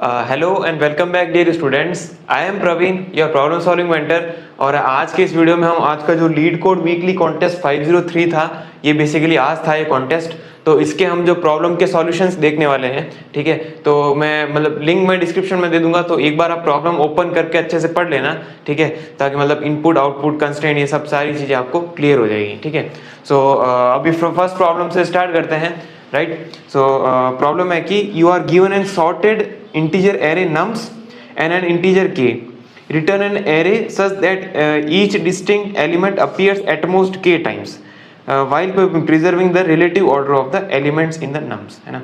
Hello and welcome back dear students. I am Praveen, your problem solving mentor. और आज के इस वीडियो में हम आज का जो लीड कोड वीकली कॉन्टेस्ट 503 था, ये बेसिकली आज था ये कॉन्टेस्ट। तो इसके हम जो प्रॉब्लम के सॉल्यूशंस देखने वाले हैं, ठीक है। तो मैं लिंक मैं डिस्क्रिप्शन में दे दूंगा, तो एक बार आप प्रॉब्लम ओपन करके अच्छे से पढ़ लेना, ठीक है, ताकि इनपुट आउटपुट कंस्ट्रेंट ये सब सारी चीज़ें आपको क्लियर हो जाएगी, ठीक है। सो अभी फर्स्ट प्रॉब्लम से स्टार्ट करते हैं, राइट। सो प्रॉब्लम है कि you are given an sorted integer array nums and an integer k. Return an array such that each distinct element appears at most k times while preserving the relative order of the elements in the nums, है ना।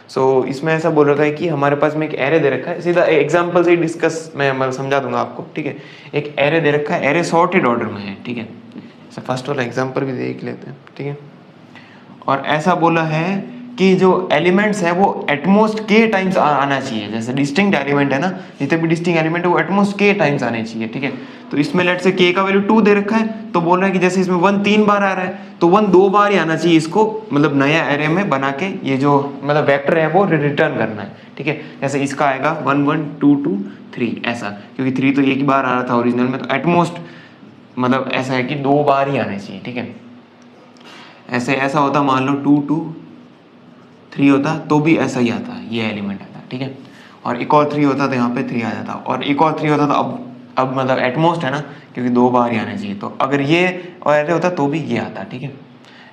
सो इसमें ऐसा बोल रखा है कि हमारे पास में एक एरे दे रखा है, सीधा एग्जांपल से ही डिस्कस मैं समझा दूंगा आपको, ठीक है। एक एरे दे रखा है, एरे सॉर्टेड ऑर्डर में है, ठीक है। फर्स्ट वाला एग्जांपल भी देख लेते हैं, ठीक है। और ऐसा बोला है कि जो एलिमेंट्स है वो एटमोस्ट के टाइम्स आना चाहिए। जैसे डिस्टिंक्ट एलिमेंट है ना, जितने भी डिस्टिंक्ट एलिमेंट है वो एटमोस्ट के टाइम्स आने चाहिए, ठीक है। तो इसमें लेट से के का वैल्यू 2 दे रखा है, तो बोल रहा है कि जैसे इसमें 1 3 बार आ रहा है, तो 1 2 बार ही आना चाहिए इसको, नया एरे में बना के ये जो वेक्टर है वो रिटर्न करना है, ठीक है। जैसे इसका आएगा 1 1 2 2 3 ऐसा, क्योंकि 3 तो एक ही बार आ रहा था ओरिजिनल में, तो एटमोस्ट ऐसा है कि 2 बार ही आने चाहिए, ठीक है। ऐसा होता, मान लो 2 2 3 होता तो भी ऐसा ही आता, ये एलिमेंट आता, ठीक है। और एक और 3 होता तो यहाँ पे 3 आ जाता, और एक और 3 होता तो अब एटमोस्ट है ना, क्योंकि 2 बार ही आना चाहिए। तो अगर ये और ऐसे होता तो भी ये आता, ठीक है।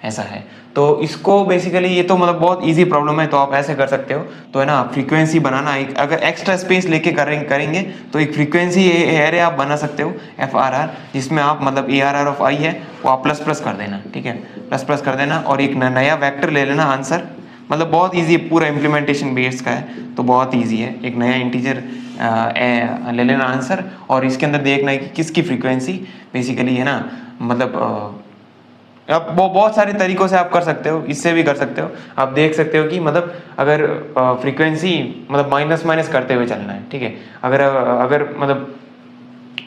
ऐसा है। तो इसको बेसिकली ये तो बहुत इजी प्रॉब्लम है, तो आप ऐसे कर सकते हो। तो है ना, फ्रीक्वेंसी बनाना, एक अगर एक्स्ट्रा स्पेस लेके करेंगे तो एक फ्रीक्वेंसी एरे आप बना सकते हो, FRR, जिसमें आप ARR ऑफ आई है वो आप प्लस प्लस कर देना, ठीक है। प्लस प्लस कर देना, और एक नया वेक्टर ले लेना आंसर। बहुत ईजी है, पूरा इम्प्लीमेंटेशन बेस्ड का है, तो बहुत ईजी है। एक नया इंटीजर ले लेना आंसर, और इसके अंदर देखना है कि किसकी फ्रीक्वेंसी बेसिकली है ना। आप बहुत सारे तरीकों से आप कर सकते हो, इससे भी कर सकते हो। आप देख सकते हो कि अगर फ्रीक्वेंसी माइनस माइनस करते हुए चलना है, ठीक है। अगर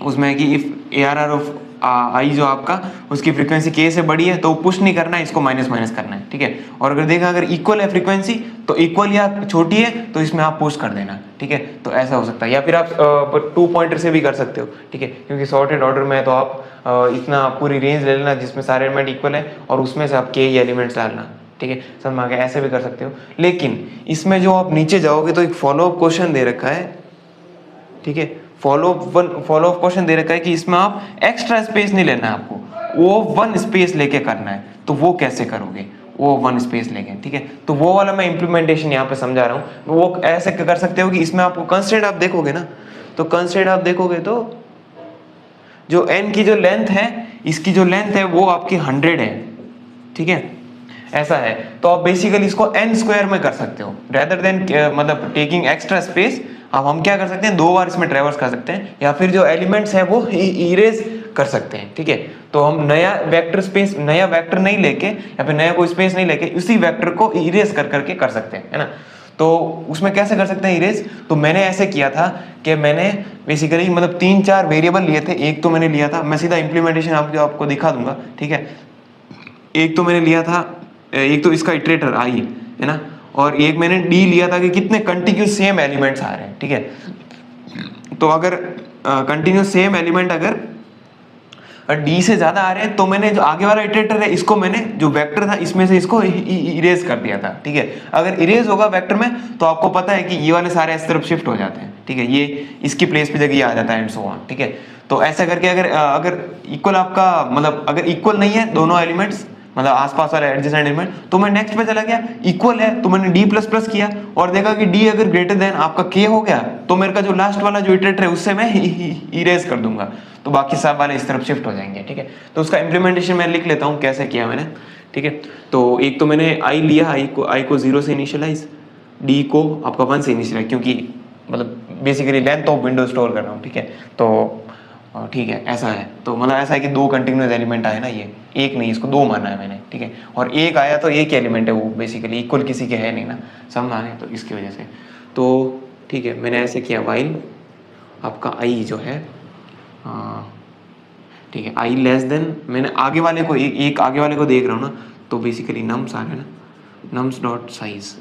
उसमें है कि इफ ARR ऑफ आई जो आपका उसकी फ्रीक्वेंसी के से बड़ी है तो पुश नहीं करना है, इसको माइनस माइनस करना है, ठीक है। और अगर देखा अगर इक्वल है फ्रीक्वेंसी तो इक्वल या छोटी है तो इसमें आप पुश कर देना, ठीक है। तो ऐसा हो सकता है, या फिर आप 2 पॉइंटर से भी कर सकते हो, ठीक है, क्योंकि सॉर्टेड ऑर्डर में है तो आप इतना पूरी रेंज ले लेना जिसमें सारे एलिमेंट इक्वल है, और उसमें से आप के एलिमेंट्स डालना, ठीक है। समझ में आ गया, ऐसे भी कर सकते हो। लेकिन इसमें जो आप नीचे जाओगे तो एक फॉलोअप क्वेश्चन दे रखा है, ठीक है। फॉलोअप क्वेश्चन दे रखा है कि इसमें आप एक्स्ट्रा स्पेस नहीं लेना है आपको, वो 1 स्पेस लेके करना है। तो वो कैसे करोगे, वो 1 स्पेस लेके, ठीक है। तो वो वाला मैं इंप्लीमेंटेशन यहाँ पे समझा रहा हूँ। वो ऐसे कर सकते हो कि इसमें आपको कंस्ट्रेंट आप देखोगे ना, तो कंस्ट्रेंट आप देखोगे तो जो n की जो लेंथ है, इसकी जो लेंथ है वो आपकी 100 है, ठीक है। ऐसा है, तो आप बेसिकली इसको n स्क्वायर में कर सकते हो, rather than taking extra space. अब हम क्या कर सकते हैं, 2 बार इसमें ट्रेवर्स कर सकते हैं, या फिर जो एलिमेंट्स है वो इरेज कर सकते हैं, ठीक है। तो हम नया वेक्टर नहीं लेके, या फिर नया कोई स्पेस नहीं लेके, उसी वेक्टर को इरेज करके कर सकते हैं, है ना। तो उसमें कैसे कर सकते हैं इरेज, तो मैंने ऐसे किया था कि मैंने बेसिकली 3-4 वेरिएबल लिए थे। एक तो मैंने लिया था, मैं सीधा इंप्लीमेंटेशन आपको दिखा दूंगा, ठीक है। एक तो मैंने लिया था, एक तो इसका इटरेटर आई है ना, और एक मैंने डी लिया था कि कितने कंटिन्यूस सेम एलिमेंट्स आ रहे हैं, ठीक है। तो अगर कंटिन्यूस सेम एलिमेंट अगर डी से ज्यादा आ रहे हैं, तो मैंने जो आगे वाला इटरेटर है इसको मैंने जो वेक्टर था इसमें से इसको इरेज कर दिया था, ठीक है। अगर इरेज होगा वेक्टर में तो आपको पता है कि ये वाले सारे इस तरफ शिफ्ट हो जाते हैं, ठीक है। ये इसकी प्लेस पे जगह ये आ जाता है एंड सो ऑन, ठीक है। तो ऐसा करके अगर इक्वल आपका अगर इक्वल नहीं है दोनों एलिमेंट्स, आसपास वाला एडजेसेंट एलिमेंट, तो मैं नेक्स्ट पे चला गया, इक्वल है तो मैंने डी प्लस प्लस किया, और देखा कि डी अगर ग्रेटर देन आपका के हो गया, तो मेरे का जो लास्ट वाला जो इटरेटर है उससे मैं इरेज कर दूंगा, तो बाकी सब वाले इस तरफ शिफ्ट हो जाएंगे, ठीक है। तो उसका इंप्लीमेंटेशन मैं लिख लेता हूँ कैसे किया मैंने, ठीक है। तो एक तो मैंने आई लिया, आई को 0 से इनिशियलाइज, डी को आपका 1 से इनिशियलाइज, क्योंकि basically length of window store कर रहा हूँ, ठीक है। तो ठीक है, ऐसा है। तो ऐसा है कि 2 कंटिन्यूस एलिमेंट आए ना, ये एक नहीं, इसको 2 माना है मैंने, ठीक है। और एक आया तो एक एलिमेंट है, वो बेसिकली इक्वल किसी के है नहीं ना, समझ आए, तो इसकी वजह से। तो ठीक है, मैंने ऐसे किया, वाइल आपका आई जो है, ठीक है, आई लेस देन, मैंने आगे वाले को एक आगे वाले को देख रहा हूँ ना, तो बेसिकली नम्स आ रहे हैं ना, नम्स डॉट साइज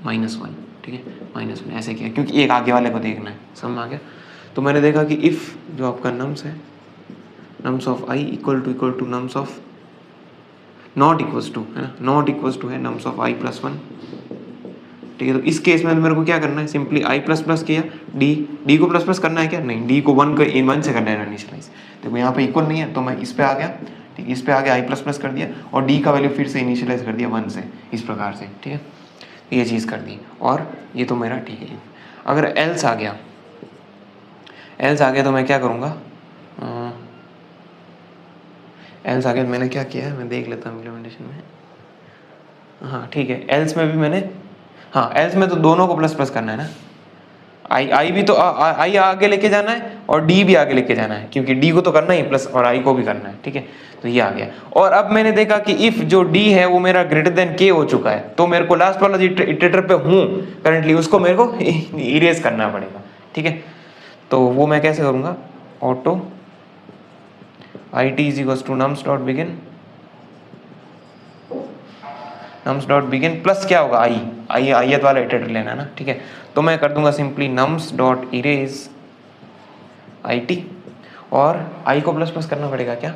-1, ठीक है। ठीक है, -1 ऐसे किया क्योंकि एक आगे वाले को देखना है, समझ में आ गया। तो मैंने देखा कि इफ़ जो आपका नम्स है, nums of i equal to nums of not equals to, है ना, नॉट इक्वल्स टू है नम्स ऑफ i + 1, ठीक है। तो इस केस में मेरे को क्या करना है, सिंपली i ++ किया, d को ++ करना है क्या, नहीं, d को 1 से करना है इनिशियलाइज। देखो यहाँ पे इक्वल नहीं है तो मैं इस पे आ गया, ठीक है, इस पे आगे i ++ कर दिया और d का वैल्यू फिर से इनिशियलाइज कर दिया 1 से, इस प्रकार से, ठीक है। ये चीज़ कर दी और ये तो मेरा ठीक है। अगर एल्स आ गया तो मैं क्या करूँगा, एल्स आ गया तो मैंने क्या किया है, मैं देख लेता हूँ इम्प्लीमेंटेशन में। हाँ ठीक है, एल्स में भी मैंने, हाँ एल्स में तो दोनों को ++ करना है ना, आई भी तो आई आगे लेके जाना है और डी भी आगे लेके जाना है, क्योंकि डी को तो करना ही प्लस और आई को भी करना है, ठीक है। तो ये आ गया और अब मैंने देखा कि इफ जो डी है वो मेरा ग्रेटर देन के हो चुका है, तो मेरे को लास्ट वाला जो इटरेटर पे हूँ करंटली उसको मेरे को इरेज करना पड़ेगा, ठीक है। तो वो मैं कैसे करूँगा, auto I T is equals to nums dot begin plus क्या होगा, आई वाला इटरेटर लेना है ना, ठीक है। तो मैं कर दूंगा simply nums dot erase I T और आई को ++ करना पड़ेगा क्या,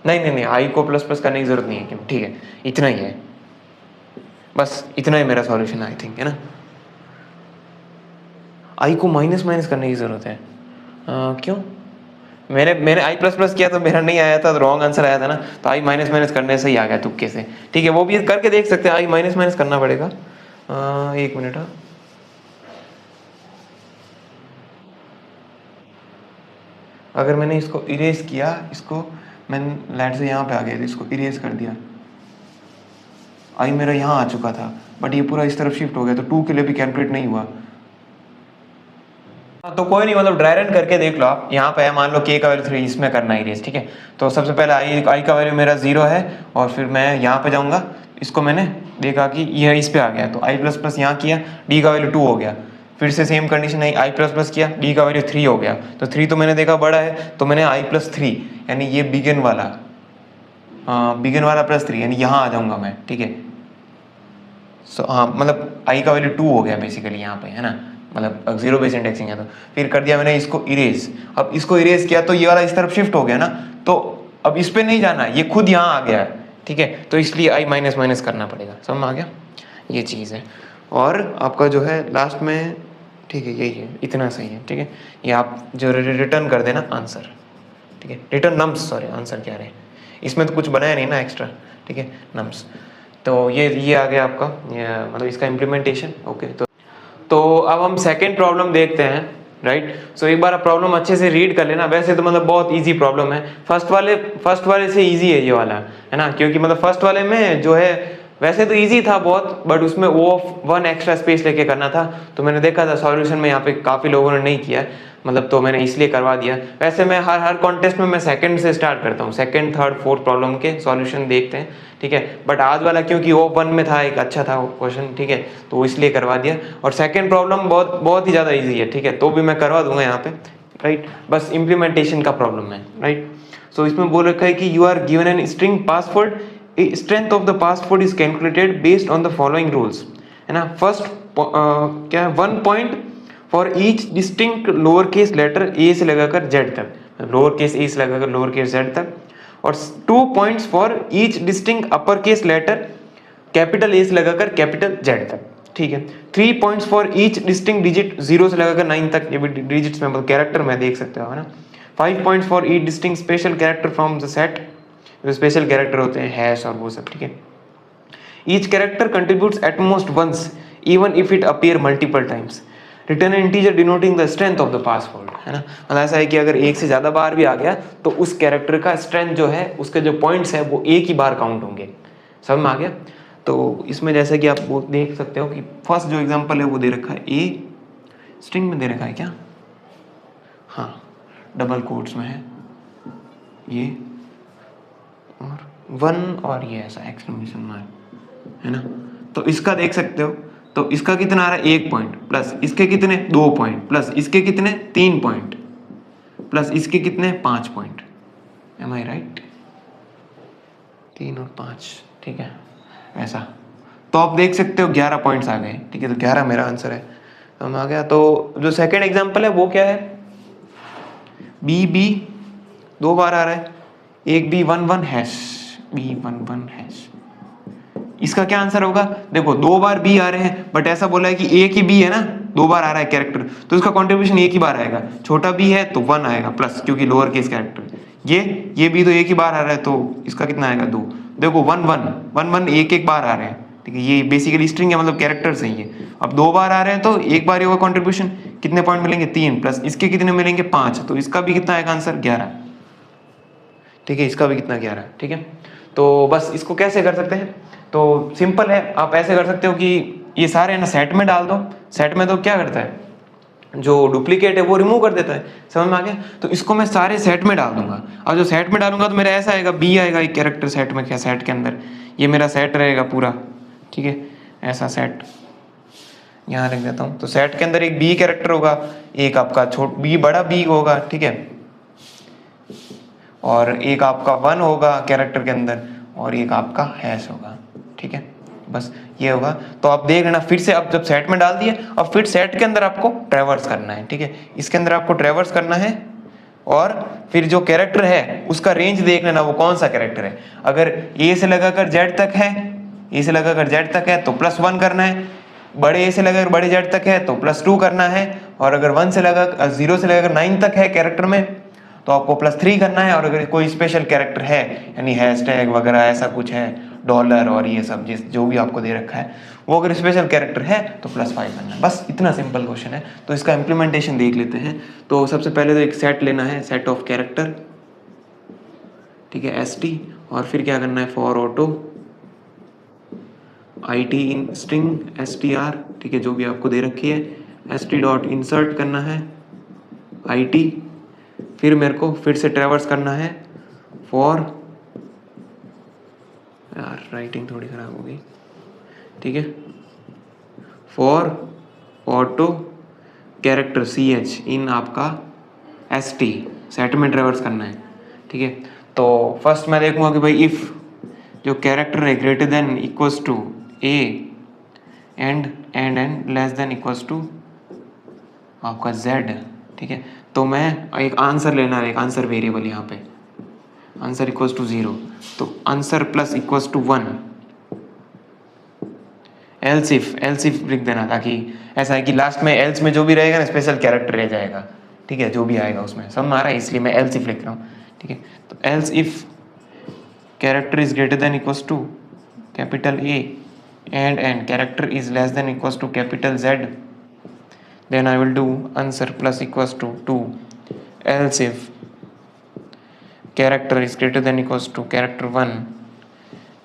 नहीं, आई को ++ करने की जरूरत नहीं है, क्यों, ठीक है, इतना ही है, बस इतना ही मेरा सॉल्यूशन आई थिंक, है ना। आई को माइनस करने की जरूरत है, क्यों, मैंने आई ++ किया तो मेरा नहीं आया था, तो रॉन्ग आंसर आया था ना, तो आई माइनस करने से ही आ गया तुक्के से, ठीक है। वो भी करके देख सकते हैं, आई माइनस करना पड़ेगा, 1 मिनट। अगर मैंने इसको इरेज किया, इसको मैंने लाइट से यहाँ पे आ गया, इसको इरेज कर दिया, आई मेरा यहाँ आ चुका था, बट ये पूरा इस तरफ शिफ्ट हो गया, तो 2 के लिए भी कैलकुलेट नहीं हुआ। तो कोई नहीं, मतलब ड्राई रन करके देख लो आप, यहाँ पे है, मान लो k का वैल्यू 3, इसमें करना है इरेज, ठीक है। तो सबसे पहले i का वैल्यू मेरा 0 है और फिर मैं यहाँ पे जाऊँगा, इसको मैंने देखा कि यह इस पे आ गया, तो i++ यहाँ किया, d का वैल्यू 2 हो गया, फिर से सेम कंडीशन है, i++ किया, d का वैल्यू 3 हो गया, तो 3 तो मैंने देखा बड़ा है, तो मैंने i+3 यानी ये बिगिन वाला +3 यानी यहाँ आ जाऊँगा मैं, ठीक है। सो हाँ, मतलब i का वैल्यू 2 हो गया बेसिकली यहाँ पे, है ना, मतलब 0 बेस इंडेक्सिंग है, तो फिर कर दिया मैंने इसको इरेज। अब इसको इरेज किया तो ये वाला इस तरफ शिफ्ट हो गया ना, तो अब इस पे नहीं जाना, ये खुद यहाँ आ गया है, ठीक है। तो इसलिए आई माइनस करना पड़ेगा, समझ में आ गया, ये चीज़ है। और आपका जो है लास्ट में, ठीक है, यही है, इतना सही है, ठीक है। ये आप जो रिटर्न कर देना आंसर, ठीक है, रिटर्न नम्स, सॉरी आंसर क्या रहे, इसमें तो कुछ बनाया नहीं ना एक्स्ट्रा, ठीक है, नम्स। तो ये आ गया आपका, मतलब इसका इम्प्लीमेंटेशन, ओके। तो अब हम सेकंड प्रॉब्लम देखते हैं, राइट। सो एक बार आप प्रॉब्लम अच्छे से रीड कर लेना, वैसे तो मतलब बहुत इजी प्रॉब्लम है, फर्स्ट वाले से इजी है ये वाला, है ना, क्योंकि मतलब फर्स्ट वाले में जो है वैसे तो इजी था बहुत, बट उसमें वो 1 एक्स्ट्रा स्पेस लेके करना था, तो मैंने देखा था सॉल्यूशन में यहाँ पे काफ़ी लोगों ने नहीं किया, मतलब तो मैंने इसलिए करवा दिया। वैसे मैं हर कॉन्टेस्ट में मैं सेकंड से स्टार्ट करता हूँ, सेकंड थर्ड फोर्थ प्रॉब्लम के सॉल्यूशन देखते हैं, ठीक है। बट आज वाला क्योंकि वो 1 में था, एक अच्छा था क्वेश्चन, ठीक है, तो इसलिए करवा दिया। और सेकंड प्रॉब्लम बहुत ही ज़्यादा ईजी है, ठीक है, तो भी मैं करवा दूंगा यहाँ पे, राइट। बस इम्प्लीमेंटेशन का प्रॉब्लम है, राइट। सो इसमें बोल रखा है कि you are given an string password, strength of the password is calculated based on the following rules, है ना। फर्स्ट क्या है, 1 point for each distinct lower case letter A से लगाकर जेड तक, लोअर केस ए से लगाकर लोअर केस जेड तक, और 2 points for each distinct upper case letter capital A से लगाकर कैपिटल जेड तक, ठीक है। 3 points for each distinct digit 0 से लगाकर 9 तक, ये भी डिजिट्स में, मतलब कैरेक्टर में देख सकते हो, है ना। 5 points for each distinct special character from the set, जो स्पेशल कैरेक्टर होते हैं, हैश और वो सब, ठीक है। Each character contributes at most once even if it appear multiple times, return integer denoting the strength of the password, है ना। मतलब ऐसा है कि अगर एक से ज़्यादा बार भी आ गया तो उस कैरेक्टर का स्ट्रेंथ जो है, उसके जो पॉइंट्स है वो एक ही बार काउंट होंगे, समझ में आ गया। तो इसमें जैसे कि आप वो देख सकते हो कि फर्स्ट जो एग्जांपल है वो दे रखा है, ए स्ट्रिंग में दे रखा है क्या, हाँ डबल कोट्स में है ये, और 1 और ये ऐसा एक्सक्लेमेशन मार्क, है ना। तो इसका देख सकते हो, तो इसका कितना आ रहा है 1 पॉइंट, प्लस इसके कितने 2 पॉइंट, प्लस इसके कितने 3 पॉइंट, प्लस इसके कितने 5 पॉइंट, एम आई राइट, 3 और 5, ठीक है ऐसा। तो आप देख सकते हो 11 पॉइंट्स आ गए, ठीक है, तो 11 मेरा आंसर है, हम आ गया। तो जो सेकंड एग्जांपल है वो क्या है, बी बी 2 बार आ रहा है, एक बी 1 1 हैश, बी 1 1 हैश, इसका क्या आंसर होगा? देखो 2 बार बी आ रहे हैं, बट ऐसा बोला है कि एक ही बी है ना, 2 बार आ रहा है कैरेक्टर, तो इसका कंट्रीब्यूशन एक ही बार आएगा। छोटा बी है तो 1 आएगा प्लस, क्योंकि लोअर केस कैरेक्टर। ये बी तो एक ही बार आ रहा है, तो इसका कितना आएगा? 2। देखो 1 1 1 1 एक एक बार आ रहे हैं, ठीक है, ये बेसिकली स्ट्रिंग है, मतलब कैरेक्टर्स हैं ये। अब 2 बार आ रहे हैं तो एक बार ही होगा कंट्रीब्यूशन, कितने पॉइंट मिलेंगे? 3, प्लस इसके कितने मिलेंगे? 5, तो इसका भी कितना आएगा आंसर? 11, ठीक है, इसका भी कितना? 11, ठीक है। तो बस इसको कैसे कर सकते हैं? तो सिंपल है, आप ऐसे कर सकते हो कि ये सारे ना सेट में डाल दो। सेट में तो क्या करता है, जो डुप्लीकेट है वो रिमूव कर देता है, समझ में आ गया? तो इसको मैं सारे सेट में डाल दूंगा, और जो सेट में डालूंगा तो मेरा ऐसा आएगा, बी आएगा एक कैरेक्टर सेट में, क्या सेट के अंदर, ये मेरा सेट रहेगा पूरा, ठीक है, ऐसा सेट यहाँ लिख देता हूँ। तो सेट के अंदर एक बी कैरेक्टर होगा, एक आपका बी बड़ा बी होगा, ठीक है, और एक आपका 1 होगा कैरेक्टर के अंदर, और एक आपका हैश होगा, ठीक है, बस ये होगा। तो आप देख लेना फिर से, अब जब सेट में डाल दिए और फिर सेट के अंदर आपको ट्रैवर्स करना है, ठीक है, इसके अंदर आपको ट्रैवर्स करना है, और फिर जो कैरेक्टर है उसका रेंज देख लेना वो कौन सा कैरेक्टर है। अगर ए से लगाकर जेड तक है, ए से लगाकर जेड तक है तो +1 करना है, बड़े ए से लगाकर बड़े जेड तक है तो +2 करना है, और अगर 0 से लगाकर 9 तक है कैरेक्टर में तो आपको +3 करना है। और अगर कोई स्पेशल कैरेक्टर है, यानी हैशटैग वगैरह ऐसा कुछ है, डॉलर और ये सब जो भी आपको दे रखा है, वो अगर स्पेशल कैरेक्टर है तो +5 करना है। बस इतना सिंपल क्वेश्चन है। तो इसका इम्प्लीमेंटेशन देख लेते हैं। तो सबसे पहले तो एक सेट लेना है, सेट ऑफ कैरेक्टर, ठीक है, ST, और फिर क्या करना है, for auto IT in string str, ठीक है, जो भी आपको दे रखी है, st डॉट इंसर्ट करना है IT, फिर मेरे को फिर से ट्रैवर्स करना है फॉर, यार राइटिंग थोड़ी खराब हो गई, ठीक है, फॉर ऑटो कैरेक्टर CH इन आपका ST, सेट में ट्रैवर्स करना है, ठीक है। तो फर्स्ट मैं देखूंगा कि भाई इफ जो कैरेक्टर है greater than equals to A and less than equals to आपका Z, ठीक है, तो मैं एक आंसर लेना है, एक आंसर वेरिएबल यहाँ पे, आंसर इक्वल्स टू 0, तो answer plus equals to 1, else if लिख देना, ताकि ऐसा है कि लास्ट में एल्स में जो भी रहेगा ना स्पेशल कैरेक्टर रह जाएगा, ठीक है, जो भी आएगा उसमें सब आ रहा है, इसलिए मैं एल्स इफ लिख रहा हूँ, ठीक है। तो else if character is greater than equals to capital A and character is less than equals to capital Z, then I will do answer plus equals to 2, else if character is greater than equals to character 1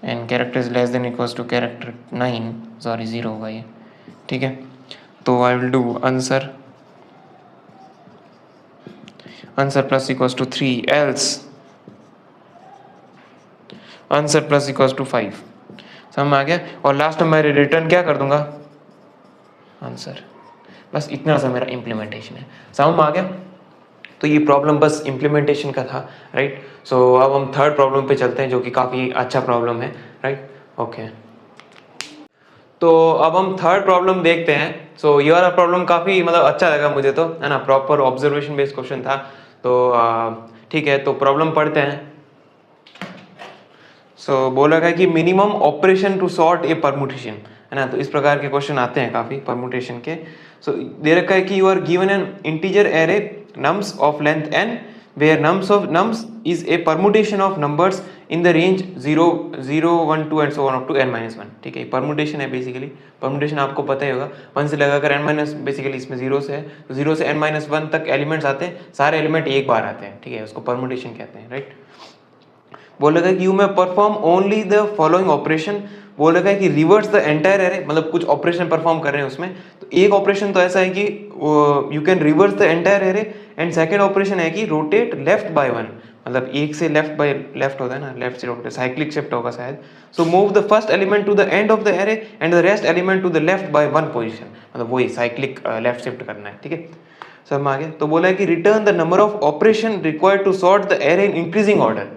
and character is less than equals to character 9, sorry 0 होगा ये, ठीक है। तो I will do answer plus equals to 3, else answer plus equals to 5, समझ में आ गया। और last में मैं रिटर्न क्या कर दूंगा, आंसर। बस इतना सा मेरा इम्प्लीमेंटेशन है, समझ में आ गया। तो ये प्रॉब्लम बस इम्प्लीमेंटेशन का था, राइट। सो अब हम थर्ड प्रॉब्लम पे चलते हैं, जो कि काफ़ी अच्छा प्रॉब्लम है, राइट, ओके। तो अब हम थर्ड प्रॉब्लम देखते हैं। सो ये वाला प्रॉब्लम काफ़ी मतलब अच्छा लगा मुझे, तो है ना, प्रॉपर ऑब्जर्वेशन बेस्ड क्वेश्चन था। तो ठीक है, तो प्रॉब्लम पढ़ते हैं। सो बोला गया कि minimum operation to sort a permutation, है ना, तो इस प्रकार के क्वेश्चन आते हैं काफ़ी परमुटेशन के। सो दे रखा है कि you are given an integer array nums of length n where nums is a permutation of numbers in the range 0 0 1 2 and so on up to n-1, ठीक है। परमुटेशन है बेसिकली, परमुटेशन आपको पता ही होगा, 1 से लगाकर n- बेसिकली इसमें 0 से है, तो 0 से n-1 तक एलिमेंट्स आते हैं, सारे एलिमेंट एक बार आते हैं, ठीक है, उसको परमुटेशन कहते हैं, राइट। बोल रखा है कि यू में perform only the following operation, बोल रखा है कि रिवर्स द एंटायर एरे, मतलब कुछ ऑपरेशन परफॉर्म कर रहे हैं उसमें। तो एक ऑपरेशन तो ऐसा है कि you can reverse the entire array, and second operation है कि रोटेट लेफ्ट बाय 1, मतलब एक से लेफ्ट बाय लेफ्ट होता है ना, लेफ्ट से रोटेट, साइक्लिक शिफ्ट होगा शायद। So move the first element to the end of the array and the rest element to the left by 1 position, मतलब वही साइक्लिक लेफ्ट शिफ्ट करना है, ठीक है, समझ आगे। तो बोला है कि return the number of operation required to sort the array in increasing order,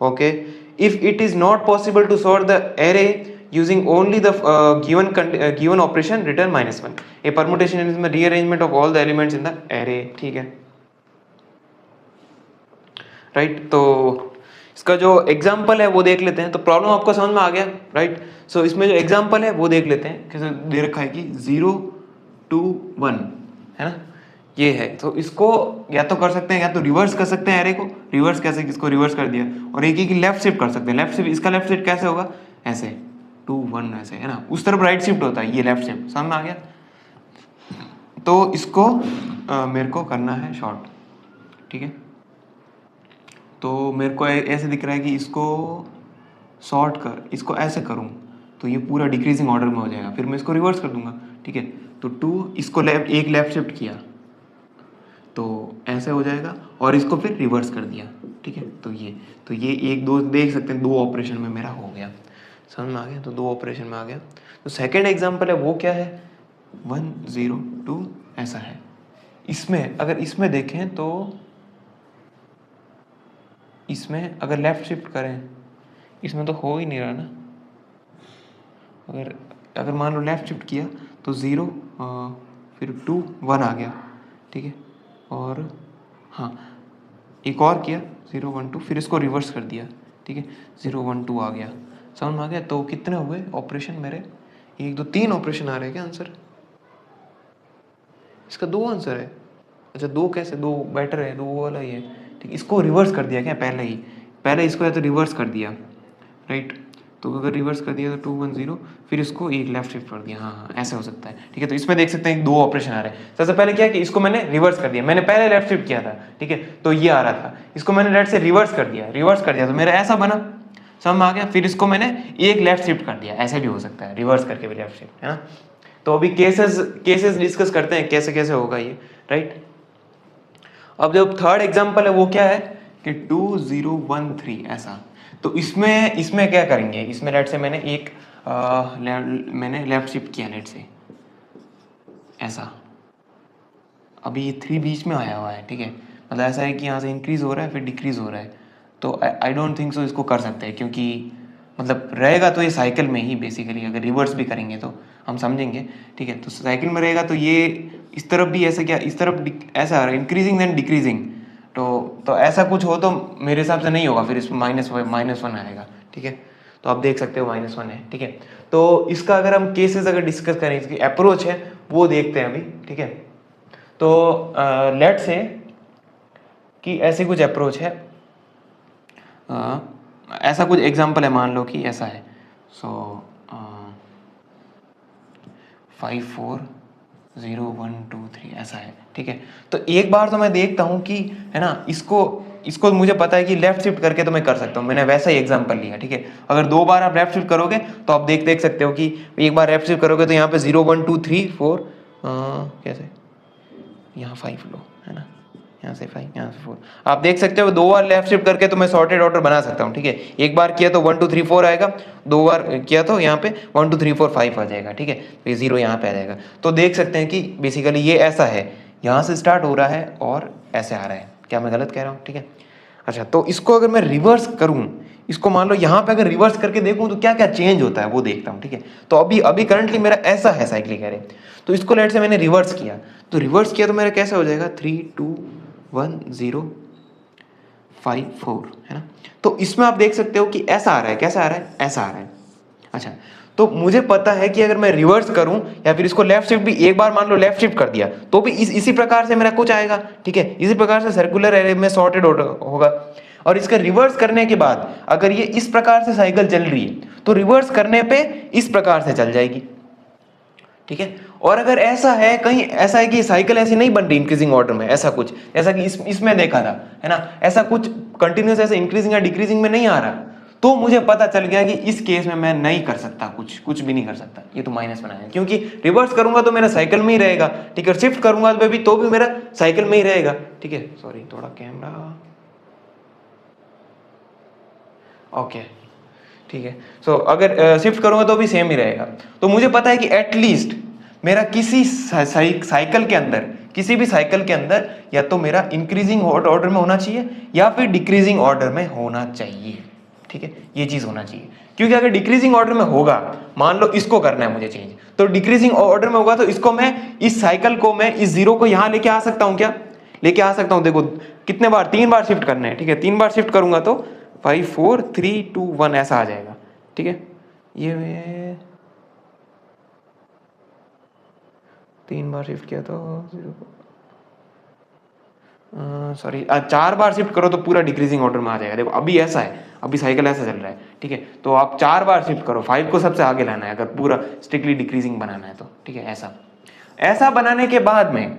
okay, if it is not possible to sort the array using only the given operation, return -1. A permutation is the rearrangement of all the elements in the array. ठीक है, right तो इसका जो example है वो देख लेते हैं। तो प्रॉब्लम आपको समझ में आ गया, राइट। सो इसमें जो एग्जाम्पल है वो देख लेते हैं। कैसे दे रखा है कि 0 2 1 है ना, ये है। तो इसको या तो कर सकते हैं, या तो रिवर्स कर सकते हैं एरे को। रिवर्स कैसे, इसको रिवर्स कर दिया, और एक ही लेफ्ट शिफ्ट कर सकते हैं। लेफ्ट शिफ्ट, इसका लेफ्ट शिफ्ट कैसे होगा, ऐसे 2 1 ऐसे, है ना। उस तरफ राइट शिफ्ट होता है, ये लेफ्ट शिफ्ट। समझ में आ गया। तो इसको मेरे को करना है शॉर्ट, ठीक है। तो मेरे को ऐसे दिख रहा है कि इसको सॉर्ट कर, इसको ऐसे करूं तो ये पूरा डिक्रीजिंग ऑर्डर में हो जाएगा। फिर मैं इसको रिवर्स कर दूंगा, ठीक है। तो 2, इसको एक लेफ्ट शिफ्ट किया तो ऐसे हो जाएगा, और इसको फिर रिवर्स कर दिया, ठीक है। तो ये 1 2 देख सकते हैं, 2 ऑपरेशन में मेरा हो गया। समझ में आ गया। तो 2 ऑपरेशन में आ गया। तो सेकेंड एग्जाम्पल है वो क्या है, 1 0 2 ऐसा है। इसमें अगर इसमें देखें तो इसमें अगर लेफ्ट शिफ्ट करें, इसमें तो हो ही नहीं रहा ना। अगर मान लो लेफ्ट शिफ्ट किया तो 0 फिर 2 1 आ गया, ठीक है। और हाँ, एक और किया 0 1 2, फिर इसको रिवर्स कर दिया, ठीक है। 0 1 2 आ गया। समझ में आ गया। तो कितने हुए ऑपरेशन मेरे, 1 2 3 ऑपरेशन आ रहे हैं क्या आंसर। इसका 2 आंसर है। अच्छा 2 कैसे, 2 बेटर है, 2 वाला ही है, ठीक। इसको रिवर्स कर दिया क्या पहले इसको या तो रिवर्स कर दिया, राइट। तो अगर रिवर्स कर दिया तो 2 1 0, फिर इसको एक लेफ्ट शिफ्ट कर दिया। हाँ ऐसे हो सकता है, ठीक है। तो इसमें देख सकते हैं 2 ऑपरेशन आ रहे हैं। सबसे पहले क्या कि इसको मैंने रिवर्स कर दिया, मैंने पहले लेफ्ट शिफ्ट किया था, ठीक है। तो ये आ रहा था, इसको मैंने लेफ्ट से रिवर्स कर दिया तो मेरा ऐसा बना। समझ में आ गया। फिर इसको मैंने एक लेफ्ट शिफ्ट कर दिया, ऐसे भी हो सकता है, रिवर्स करके भी लेफ्ट शिफ्ट, है ना। तो अभी केसेस डिस्कस करते हैं कैसे कैसे होगा ये, राइट। अब जो थर्ड एग्जाम्पल है वो क्या है कि 2 0 1 3 ऐसा। तो इसमें क्या करेंगे, इसमें लेट से मैंने मैंने लेफ्ट शिफ्ट किया, लेट से ऐसा। अभी 3 बीच में आया हुआ है, ठीक है। मतलब ऐसा है कि यहाँ से इंक्रीज हो रहा है फिर डिक्रीज हो रहा है। तो आई डोंट थिंक सो इसको कर सकते हैं, क्योंकि मतलब रहेगा तो ये साइकिल में ही बेसिकली। अगर रिवर्स भी करेंगे तो हम समझेंगे, ठीक है। तो साइकिल में रहेगा तो ये इस तरफ भी ऐसा, क्या इस तरफ ऐसा आ रहा है, इंक्रीजिंग देन डिक्रीजिंग। तो ऐसा कुछ हो तो मेरे हिसाब से नहीं होगा, फिर इसमें -1 आएगा, ठीक है। तो आप देख सकते हो -1 है, ठीक है। तो इसका अगर हम केसेस अगर डिस्कस करें, इसकी अप्रोच है वो देखते हैं अभी, ठीक है। तो लेट से कि ऐसी कुछ अप्रोच है, ऐसा कुछ एग्जांपल है, मान लो कि ऐसा है। सो 5 4 0 1 2 3 ऐसा है, ठीक है। तो एक बार तो मैं देखता हूँ कि, है ना, इसको मुझे पता है कि लेफ्ट शिफ्ट करके तो मैं कर सकता हूँ। मैंने वैसा ही एग्जांपल लिया, ठीक है। अगर 2 बार आप लेफ्ट शिफ्ट करोगे तो आप देख सकते हो कि एक बार लेफ्ट शिफ्ट करोगे तो यहाँ पे 0 1 2 3 4 कैसे, यहाँ 5 लो, है ना, यहाँ से 5 यहाँ से 4। आप देख सकते हो 2 बार लेफ्ट शिफ्ट करके तो मैं सॉर्टेड ऑर्डर बना सकता हूँ, ठीक है। एक बार किया तो 1 2 3 4 आएगा, 2 बार किया तो यहाँ पे 1 2 3 4 5 आ जाएगा, ठीक है। तो ये 0 यहाँ पे आ जाएगा। तो देख सकते हैं कि बेसिकली ये ऐसा है, यहाँ से स्टार्ट हो रहा है और ऐसे आ रहा है। क्या मैं गलत कह रहा हूँ, ठीक है। अच्छा, तो इसको अगर मैं रिवर्स करूँ, इसको मान लो यहाँ पे अगर रिवर्स करके देखूँ तो क्या क्या चेंज होता है वो देखता हूँ, ठीक है। तो अभी करंटली मेरा ऐसा है साइक्लिक एरे। तो इसको लेट से मैंने रिवर्स किया, तो मेरा कैसा हो जाएगा 3 2 1 0 5 4, है ना। तो इसमें आप देख सकते हो कि ऐसा आ रहा है, कैसा आ रहा है, ऐसा आ रहा है। अच्छा, तो मुझे पता है कि अगर मैं रिवर्स करूं या फिर इसको लेफ्ट शिफ्ट भी एक बार मान लो लेफ्ट शिफ्ट कर दिया तो भी इसी प्रकार से मेरा कुछ आएगा, ठीक है। इसी प्रकार से सर्कुलर एरे में सॉर्टेड होगा। और इसका रिवर्स करने के बाद अगर ये इस प्रकार से साइकिल चल रही है तो रिवर्स करने पे इस प्रकार से चल जाएगी, ठीक है। और अगर ऐसा है, कहीं ऐसा है कि साइकिल ऐसी नहीं बन रही इंक्रीजिंग ऑर्डर में, ऐसा कुछ जैसा कि इसमें देखा था, है ना, ऐसा कुछ कंटिन्यूस ऐसे इंक्रीजिंग या डिक्रीजिंग में नहीं आ रहा, तो मुझे पता चल गया कि इस केस में मैं नहीं कर सकता, कुछ भी नहीं कर सकता। ये तो -1 आएगा, क्योंकि रिवर्स करूंगा तो मेरा साइकिल में ही रहेगा, ठीक है। शिफ्ट करूंगा तो भी मेरा साइकिल में ही रहेगा, ठीक है। सॉरी, थोड़ा कैमरा, ओके, ठीक है। सो अगर शिफ्ट करूंगा तो भी सेम ही रहेगा। तो मुझे पता है कि एटलीस्ट मेरा किसी साइकिल के अंदर, किसी भी साइकिल के अंदर या तो मेरा इंक्रीजिंग ऑर्डर में होना चाहिए या फिर डिक्रीजिंग ऑर्डर में होना चाहिए, ठीक है, ये चीज होना चाहिए। क्योंकि अगर डिक्रीजिंग ऑर्डर में होगा, मान लो इसको करना है मुझे चेंज, तो डिक्रीजिंग ऑर्डर में होगा तो इसको मैं, इस साइकिल को मैं इस जीरो को यहां लेके आ सकता हूं क्या? लेके आ सकता हूं। देखो कितने बार, 3 बार शिफ्ट करना है, ठीक है, 3 बार शिफ्ट करूंगा तो 5 4 3 2 1 ऐसा आ जाएगा, ठीक है। ये मैं 3 बार शिफ्ट किया तो सॉरी 4 बार शिफ्ट करो तो पूरा डिक्रीजिंग ऑर्डर में आ जाएगा। देखो अभी ऐसा है, अभी साइकिल ऐसा चल रहा है, ठीक है, तो आप 4 बार शिफ्ट करो, 5 को सबसे आगे लाना है अगर पूरा स्ट्रिक्टली डिक्रीजिंग बनाना है तो, ठीक है। ऐसा बनाने के बाद में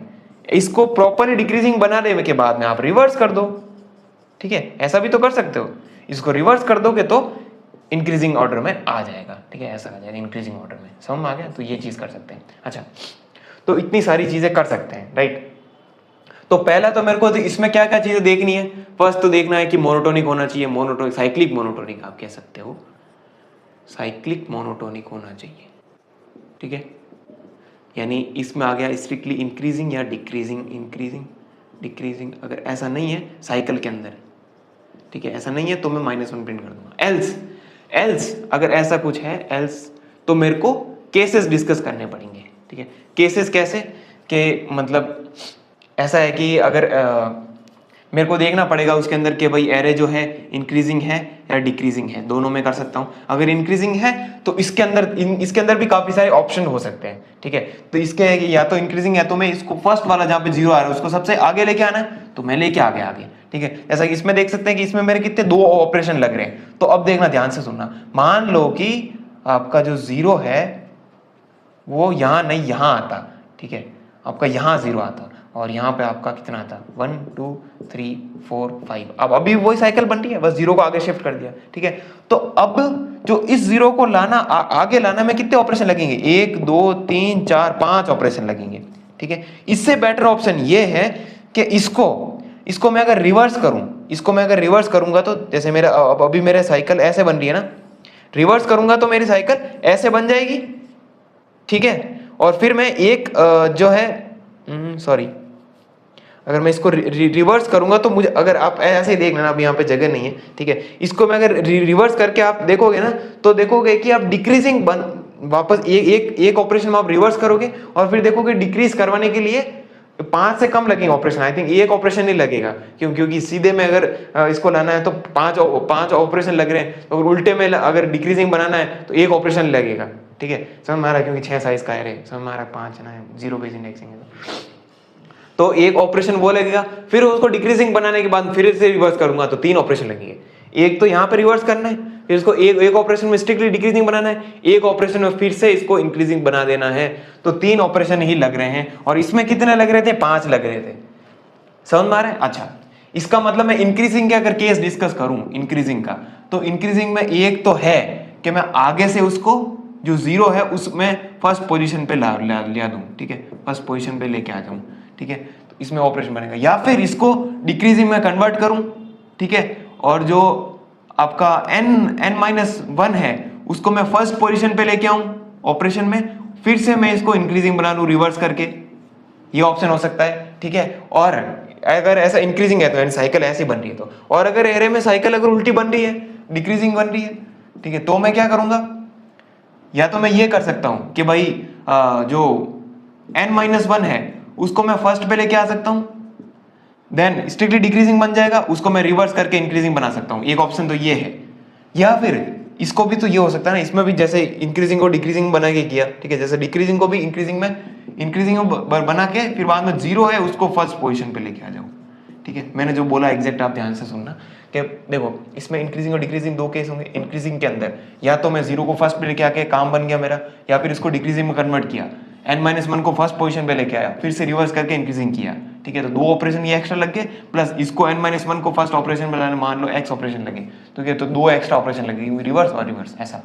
इसको प्रॉपरली डिक्रीजिंग बनाने के बाद में आप रिवर्स कर दो, ठीक है, ऐसा भी तो कर सकते हो। इसको रिवर्स कर दोगे तो इंक्रीजिंग ऑर्डर में आ जाएगा, ठीक है, ऐसा आ जाएगा इंक्रीजिंग ऑर्डर में। समझ में आ गया? तो ये चीज कर सकते हैं। अच्छा, तो इतनी सारी चीजें कर सकते हैं, राइट। तो पहला तो मेरे को तो इसमें क्या क्या चीजें देखनी है। फर्स्ट तो देखना है कि मोनोटोनिक होना चाहिए, मोनोटोनिक, साइक्लिक मोनोटोनिक आप कह सकते हो, साइक्लिक मोनोटोनिक होना चाहिए, ठीक है। यानी इसमें आ गया स्ट्रिक्टली इंक्रीजिंग या डिक्रीजिंग, इंक्रीजिंग डिक्रीजिंग। अगर ऐसा नहीं है साइकिल के अंदर, ठीक है, ऐसा नहीं है तो मैं -1 प्रिंट कर दूंगा। एल्स अगर ऐसा कुछ है, एल्स तो मेरे को केसेस डिस्कस करने पड़ेंगे, ठीक है। केसेस कैसे कि मतलब ऐसा है कि अगर मेरे को देखना पड़ेगा उसके अंदर कि भाई एरे जो है इंक्रीजिंग है या डिक्रीजिंग है, दोनों में कर सकता हूं। अगर इंक्रीजिंग है तो इसके अंदर भी काफी सारे ऑप्शन हो सकते हैं, ठीक है। तो इसके या तो इंक्रीजिंग है तो मैं इसको फर्स्ट वाला जहां पे 0 आ रहा है उसको सबसे आगे लेके आना है, तो मैं लेके आ गया आगे, ठीक है। जैसा कि इसमें देख सकते हैं कि इसमें मेरे कितने 2 ऑपरेशन लग रहे हैं। तो अब देखना, ध्यान से सुनना, मान लो कि आपका जो 0 है वो यहां नहीं यहां आता, ठीक है, आपका यहां 0 आता और यहाँ पे आपका कितना आता, 1 2 3 4 5। अब अभी वही साइकिल बन रही है, बस 0 को आगे शिफ्ट कर दिया, ठीक है। तो अब जो इस 0 को लाना आगे लाना में कितने ऑपरेशन लगेंगे, 1 2 3 4 5 ऑपरेशन लगेंगे, ठीक है। इससे बेटर ऑप्शन ये है कि इसको मैं अगर रिवर्स करूं, इसको मैं अगर रिवर्स करूंगा तो जैसे मेरा अभी मेरे साइकिल ऐसे बन रही है ना, रिवर्स करूंगा तो मेरी साइकिल ऐसे बन जाएगी, ठीक है। और फिर मैं एक जो है सॉरी, अगर मैं इसको रिवर्स करूंगा तो मुझे, अगर आप ऐसे ही देख लेना, अब यहाँ पे जगह नहीं है, ठीक है। इसको मैं अगर रिवर्स करके आप देखोगे ना तो देखोगे कि आप डिक्रीजिंग वापस एक ऑपरेशन में आप रिवर्स करोगे और फिर देखोगे डिक्रीज करवाने के लिए 5 से कम लगेंगे ऑपरेशन। आई थिंक एक ऑपरेशन नहीं लगेगा, क्योंकि सीधे में अगर इसको लाना है तो 5 ऑपरेशन लग रहे हैं, तो उल्टे में अगर डिक्रीजिंग बनाना है तो एक ऑपरेशन लगेगा, ठीक है। समझ में आ रहा है? क्योंकि 6 साइज का है, समझ में आ रहा है, 5 ना 0 बेस इंडेक्सिंग है तो एक ऑपरेशन वो लगेगा। फिर उसको डिक्रीजिंग बनाने के बाद फिर से रिवर्स करूंगा तो 3 ऑपरेशन लगेंगे। एक तो यहाँ पे रिवर्स करना है, फिर इसको एक ऑपरेशन में स्ट्रिक्टली डिक्रीजिंग बनाना है, एक ऑपरेशन में फिर से इसको इंक्रीजिंग बना देना है, तो 3 ऑपरेशन ही लग रहे हैं। और इसमें कितने लग रहे थे, 5 लग रहे थे। समझ में आ रहा है? अच्छा, इसका मतलब मैं इंक्रीजिंग का अगर केस डिस्कस करूं इंक्रीजिंग का, तो इंक्रीजिंग में एक तो है कि मैं आगे से उसको जो 0 है उसमें फर्स्ट पोजीशन पे ला दूं, ठीक है, फर्स्ट पोजीशन पे लेके आ जाऊं, ठीक है। तो इसमें ऑपरेशन बनेगा, या फिर इसको डिक्रीजिंग में कन्वर्ट करूं, ठीक है, और जो आपका n-1 है उसको मैं फर्स्ट पोजीशन पे लेके आऊं ऑपरेशन में, फिर से मैं इसको इंक्रीजिंग बना लूं रिवर्स करके, ये ऑप्शन हो सकता है, ठीक है। और अगर ऐसा इंक्रीजिंग है तो साइकिल ऐसी बन रही है तो, और अगर एरे में साइकिल अगर उल्टी बन रही है, डिक्रीजिंग बन रही है, ठीक है, तो मैं क्या करूंगा, या तो मैं ये कर सकता हूं कि भाई जो n-1 है उसको मैं फर्स्ट पे लेके आ सकता हूं, देन स्ट्रिक्टली डिक्रीजिंग बन जाएगा, उसको मैं रिवर्स करके इंक्रीजिंग बना सकता हूं। एक ऑप्शन तो ये है। या फिर इसको भी तो ये हो सकता है ना, इसमें भी जैसे इंक्रीजिंग को डिक्रीजिंग बना के किया, ठीक है, जैसे डिक्रीजिंग को भी इंक्रीजिंग बना के फिर बाद में 0 है उसको फर्स्ट पोजीशन पे लेके आ जाओ, ठीक है। मैंने जो बोला एग्जैक्ट आप ध्यान से सुनना कि देखो इसमें इंक्रीजिंग और डिक्रीजिंग 2 केस होंगे। इंक्रीजिंग के अंदर या तो मैं 0 को फर्स्ट पे लेके आके काम बन गया मेरा, या फिर इसको डिक्रीजिंग में कन्वर्ट किया, n-1 को फर्स्ट पोजीशन पे लेके आया, फिर से रिवर्स करके इंक्रीजिंग किया, ठीक है। तो 2 ऑपरेशन ये एक्स्ट्रा लग गए, प्लस इसको n-1 को फर्स्ट ऑपरेशन में लाने मान लो x ऑपरेशन लगे, ठीक है, तो 2 एक्स्ट्रा ऑपरेशन लगे, रिवर्स और रिवर्स। ऐसा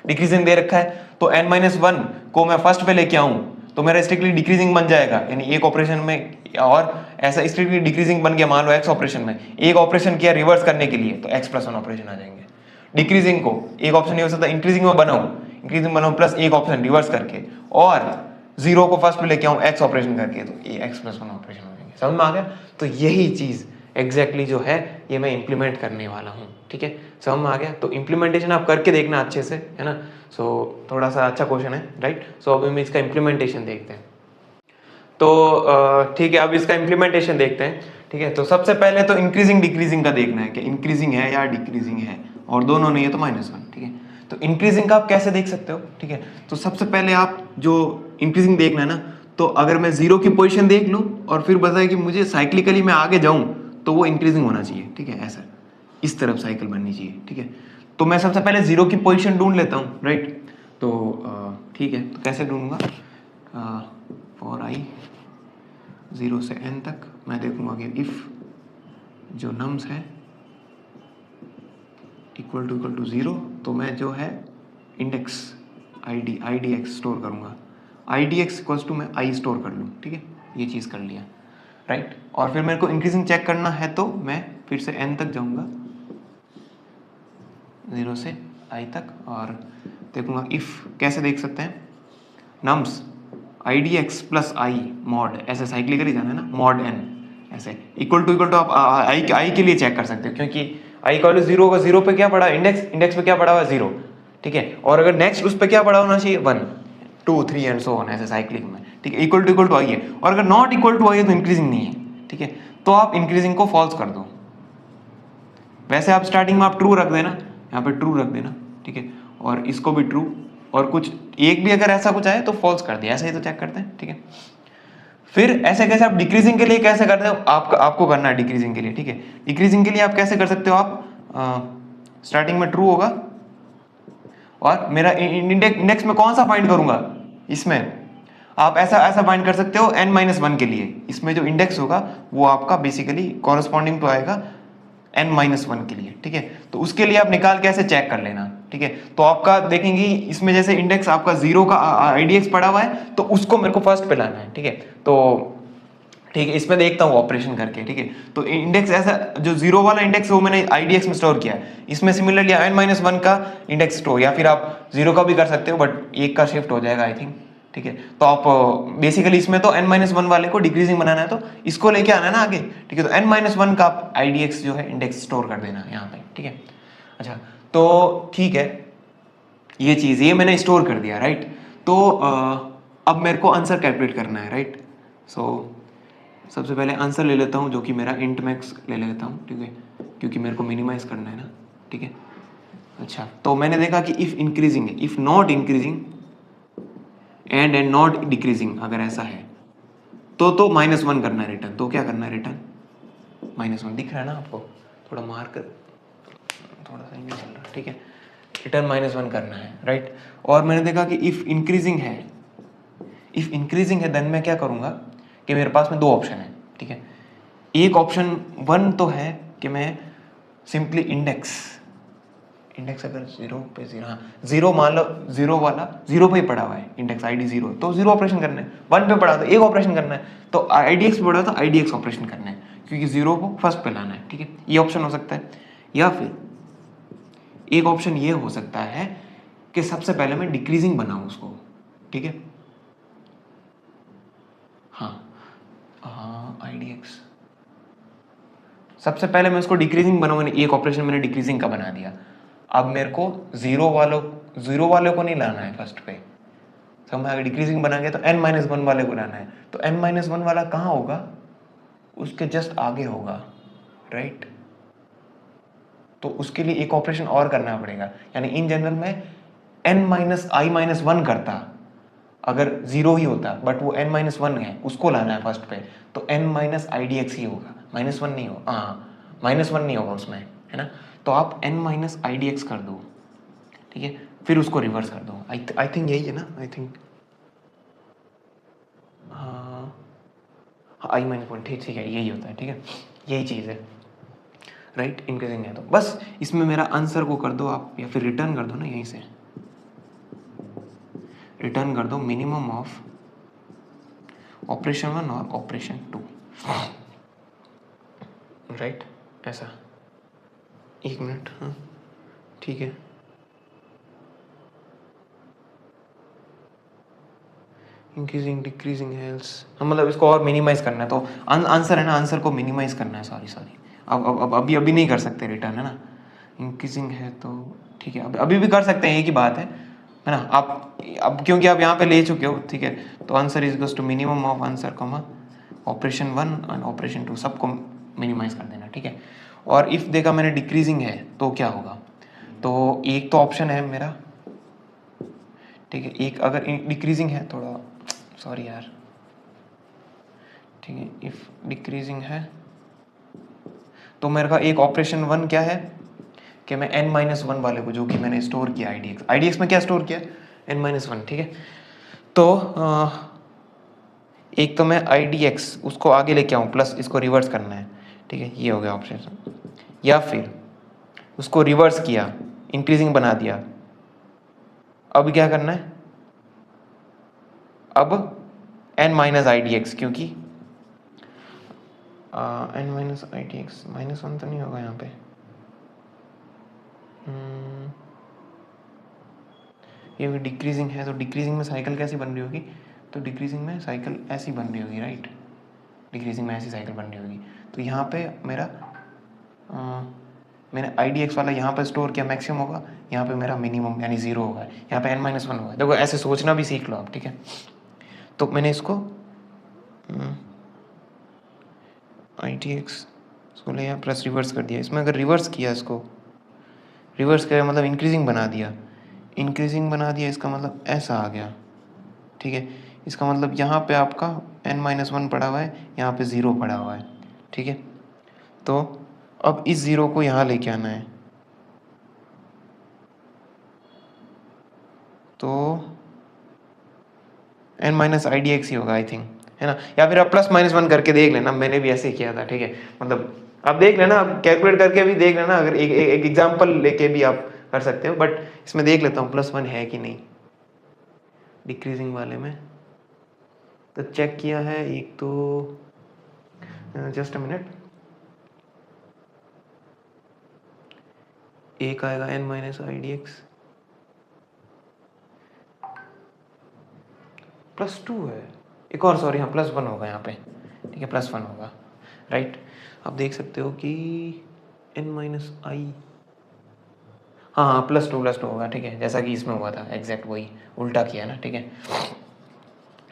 डिक्रीजिंग दे रखा है तो n-1 को मैं फर्स्ट पे लेके आऊं तो मेरा स्ट्रिक्टली डिक्रीजिंग बन जाएगा, यानी एक ऑपरेशन में, और ऐसा स्ट्रिक्टली डिक्रीजिंग बन गया मान लो x ऑपरेशन में, एक ऑपरेशन किया रिवर्स करने के लिए तो x+1 ऑपरेशन आ जाएंगे। डिक्रीजिंग को एक ऑप्शन नहीं हो सकता, इंक्रीजिंग में बनाऊं प्लस एक ऑप्शन रिवर्स करके, और 0 को फर्स्ट पे लेके आऊं x ऑपरेशन करके, तो ये x+1 ऑपरेशन हो जाएंगे। समझ में आ गया? तो यही चीज एग्जैक्टली जो है ये मैं इम्प्लीमेंट करने वाला हूँ, ठीक है। समझ में आ गया? तो इम्प्लीमेंटेशन आप करके देखना अच्छे से, है ना। सो थोड़ा सा अच्छा क्वेश्चन है, राइट। सो अभी हम इसका इम्प्लीमेंटेशन देखते हैं। तो ठीक है, अब इसका इम्प्लीमेंटेशन देखते हैं, ठीक है। तो सबसे पहले तो इंक्रीजिंग डिक्रीजिंग का देखना है कि इंक्रीजिंग है या डिक्रीजिंग है, और दोनों नहीं है तो -1, ठीक है। तो इंक्रीजिंग का आप कैसे देख सकते हो, ठीक है। तो सबसे पहले आप जो इंक्रीजिंग देखना है ना, तो अगर मैं 0 की पोजीशन देख लूं और फिर बताए कि मुझे साइक्लिकली मैं आगे जाऊं, तो वो इंक्रीजिंग होना चाहिए, ठीक है। ऐसा इस तरफ साइकिल बननी चाहिए, ठीक है। तो मैं सबसे पहले 0 की पोजीशन ढूंढ लेता हूं, राइट। तो ठीक है, तो कैसे ढूंढूंगा? फॉर आई 0 से n तक मैं देखूंगा कि इफ जो नम्स है इक्वल टू 0, तो मैं जो है index I D X store करूंगा। I D X equals to मैं आई स्टोर कर लूँ, ठीक है। ये चीज़ कर लिया, राइट। और फिर मेरे को इंक्रीजिंग चेक करना है, तो मैं फिर से n तक जाऊंगा, 0 से i तक, और देखूंगा इफ, कैसे देख सकते हैं, नम्स आई डी एक्स प्लस आई मॉड, ऐसे साइक्लिकली जाना है ना, मॉड n ऐसे इक्वल टू आप आई के लिए चेक कर सकते हो, क्योंकि आई का वैल्यू 0 होगा, 0 पे क्या पड़ा इंडेक्स पे क्या पड़ा हुआ 0, ठीक है। और अगर नेक्स्ट उस पे क्या पड़ा होना चाहिए 1 2 3 एंड सो ऑन, ऐसे साइक्लिक में, ठीक है। इक्वल टू आई है, और अगर नॉट इक्वल टू आई है तो इंक्रीजिंग नहीं है, ठीक है। तो आप इंक्रीजिंग को फॉल्स कर दो। वैसे आप स्टार्टिंग में आप ट्रू रख देना, यहाँ पे ट्रू रख देना, ठीक है। और इसको भी ट्रू, और कुछ एक भी अगर ऐसा कुछ आए तो फॉल्स कर दिया, ऐसे ही तो चेक करते हैं, ठीक है। फिर ऐसे कैसे आप डिक्रीजिंग के लिए कैसे करते हो, आपको करना है डिक्रीजिंग के लिए, ठीक है। डिक्रीजिंग के लिए आप कैसे कर सकते हो, आप स्टार्टिंग में ट्रू होगा, और मेरा इंडेक्स में कौन सा फाइंड करूंगा, इसमें आप ऐसा फाइंड कर सकते हो n-1 के लिए, इसमें जो इंडेक्स होगा वो आपका बेसिकली कॉरेस्पॉन्डिंग तो आएगा n-1 के लिए, ठीक है। तो उसके लिए आप निकाल के ऐसे चेक कर लेना, ठीक है। तो आपका देखेंगे इसमें जैसे इंडेक्स आपका 0 का आईडीएक्स पड़ा हुआ है, तो उसको मेरे को फर्स्ट पे लाना है, ठीक है। तो ठीक है, इसमें देखता हूँ ऑपरेशन करके, ठीक है। तो इंडेक्स ऐसा जो 0 वाला इंडेक्स है वो मैंने आईडीएक्स में स्टोर किया है, इसमें सिमिलरली n-1 का इंडेक्स स्टोर, या फिर आप 0 का भी कर सकते हो, बट एक का शिफ्ट हो जाएगा आई थिंक, ठीक है। तो आप बेसिकली इसमें तो n-1 वाले को डिक्रीजिंग बनाना है, तो इसको लेके आना है ना आगे, ठीक है। तो n-1 का आप आईडीएक्स जो है इंडेक्स स्टोर कर देना यहाँ पे, ठीक है। अच्छा, तो ठीक है, ये चीज ये मैंने स्टोर कर दिया, राइट। तो अब मेरे को आंसर कैलकुलेट करना है, राइट। सो सबसे पहले आंसर ले लेता हूँ, जो कि मेरा इंट मैक्स ले लेता हूँ, ठीक है, क्योंकि मेरे को मिनिमाइज करना है ना, ठीक है। अच्छा, तो मैंने देखा कि इफ इंक्रीजिंग है, if not increasing and not decreasing, अगर ऐसा है तो -1 करना है रिटर्न। तो क्या करना है रिटर्न -1, दिख रहा है ना आपको, थोड़ा मार्क थोड़ा सा नहीं चल रहा, ठीक है। रिटर्न -1 करना है, राइट। और मैंने देखा कि इफ इंक्रीजिंग है देन मैं क्या करूंगा कि मेरे पास में दो ऑप्शन है, ठीक है। एक ऑप्शन 1 तो है कि मैं सिंपली इंडेक्स अगर 0 पे 0, हाँ 0 मान लो, 0 वाला 0 पे ही पड़ा हुआ है, इंडेक्स आईडी 0, तो 0 ऑपरेशन करना है। 1 पे पड़ा तो एक ऑपरेशन करना है, तो आईडीएक्स पे पड़ा तो आईडीएक्स ऑपरेशन करना है, क्योंकि 0 को फर्स्ट पे लाना है, ठीक है। ये ऑप्शन हो सकता है, या फिर एक ऑप्शन ये हो सकता है कि सबसे पहले मैं डिक्रीजिंग बनाऊं उसको, ठीक है। हाँ आईडीएक्स सबसे पहले मैं उसको डिक्रीजिंग बनाऊंगा, एक ऑपरेशन मैंने डिक्रीजिंग का बना दिया। अब मेरे को 0 वाले को नहीं लाना है फर्स्ट पे, तो मैं अगर डिक्रीजिंग बना गया तो n-1 वाले को लाना है। तो n-1 वाला कहाँ होगा, उसके जस्ट आगे होगा, राइट। तो उसके लिए एक ऑपरेशन और करना पड़ेगा, यानी इन जनरल में n-i-1 करता अगर 0 ही होता, बट वो n-1 है, उसको लाना है फर्स्ट पे, तो n-idx ही होगा, -1 नहीं होगा, हाँ -1 नहीं होगा उसमें, है ना। तो आप n-idx कर दो, ठीक है, फिर उसको रिवर्स कर दो। आई थिंक यही है ना, आई थिंक, हाँ i-1, ठीक है, यही होता है, ठीक है, यही चीज़ है, राइट। इंक्रीजिंग है तो बस इसमें मेरा आंसर को कर दो आप, या फिर रिटर्न कर दो ना, यहीं से रिटर्न कर दो मिनिमम ऑफ ऑपरेशन 1 और ऑपरेशन 2, राइट। ऐसा, एक मिनट, हाँ ठीक है, इंक्रीजिंग डिक्रीजिंग हेल्स, मतलब इसको और मिनिमाइज करना है, तो आंसर है ना, आंसर को मिनिमाइज करना है, सॉरी अब अभी नहीं कर सकते रिटर्न, है ना। इंक्रीजिंग है तो ठीक है, अभी भी कर सकते हैं, एक ही बात है ना। आप अब क्योंकि आप यहाँ पे ले चुके हो, ठीक है, तो answer is equals to minimum of answer comma operation 1 and operation 2 सबको मिनिमाइज कर देना, ठीक है। और इफ देखा मैंने डिक्रीजिंग है तो क्या होगा, तो एक तो ऑप्शन है मेरा, ठीक है, एक अगर डिक्रीजिंग है, थोड़ा सॉरी यार, ठीक है, इफ डिक्रीजिंग है तो मेरे का एक ऑपरेशन 1 क्या है कि मैं n-1 वाले को, जो कि मैंने स्टोर किया IDX में क्या स्टोर किया, n-1, ठीक है। तो एक तो मैं IDX उसको आगे लेके आऊँ, प्लस इसको रिवर्स करना है, ठीक है, ये हो गया ऑप्शन। या फिर उसको रिवर्स किया, इंक्रीजिंग बना दिया, अब क्या करना है, अब n-IDX, क्योंकि n-IDX -1 तो नहीं होगा यहाँ पे, ये डिक्रीजिंग है, तो डिक्रीजिंग में साइकिल कैसी बन रही होगी, तो डिक्रीजिंग में साइकिल ऐसी बन रही होगी, राइट, डिक्रीजिंग में ऐसी साइकिल बन रही होगी। तो यहाँ पे मेरा मैंने IDX वाला यहाँ पर स्टोर किया, मैक्सिमम होगा, यहाँ पे मेरा मिनिमम यानी 0 होगा, यहाँ पे n-1 होगा। देखो ऐसे सोचना भी सीख लो आप, ठीक है। तो मैंने इसको IDX इसको ले प्लस रिवर्स कर दिया, इसमें अगर रिवर्स किया, इसको रिवर्स किया मतलब इंक्रीजिंग बना दिया, इसका मतलब ऐसा आ गया, ठीक है। इसका मतलब यहाँ पे आपका n-1 पड़ा हुआ है, यहाँ पे 0 पड़ा हुआ है, ठीक है। तो अब इस 0 को यहाँ लेके आना है, तो n-IDX ही होगा आई थिंक, है ना। या फिर आप +-1 करके देख लेना, मैंने भी ऐसे ही किया था, ठीक है। मतलब आप देख लेना, आप कैलकुलेट करके भी देख लेना, अगर एक एग्जाम्पल लेके भी आप कर सकते हो, बट इसमें देख लेता हूँ +1 है कि नहीं डिक्रीजिंग वाले में। तो चेक किया है एक तो, जस्ट अ मिनट, एक आएगा n-IDX +2 है, एक और सॉरी, हाँ +1 होगा यहाँ पे, ठीक है, +1 होगा, राइट। आप देख सकते हो कि n-I, हाँ +2 होगा, ठीक है, जैसा कि इसमें हुआ था, एग्जैक्ट वही उल्टा किया ना, ठीक है।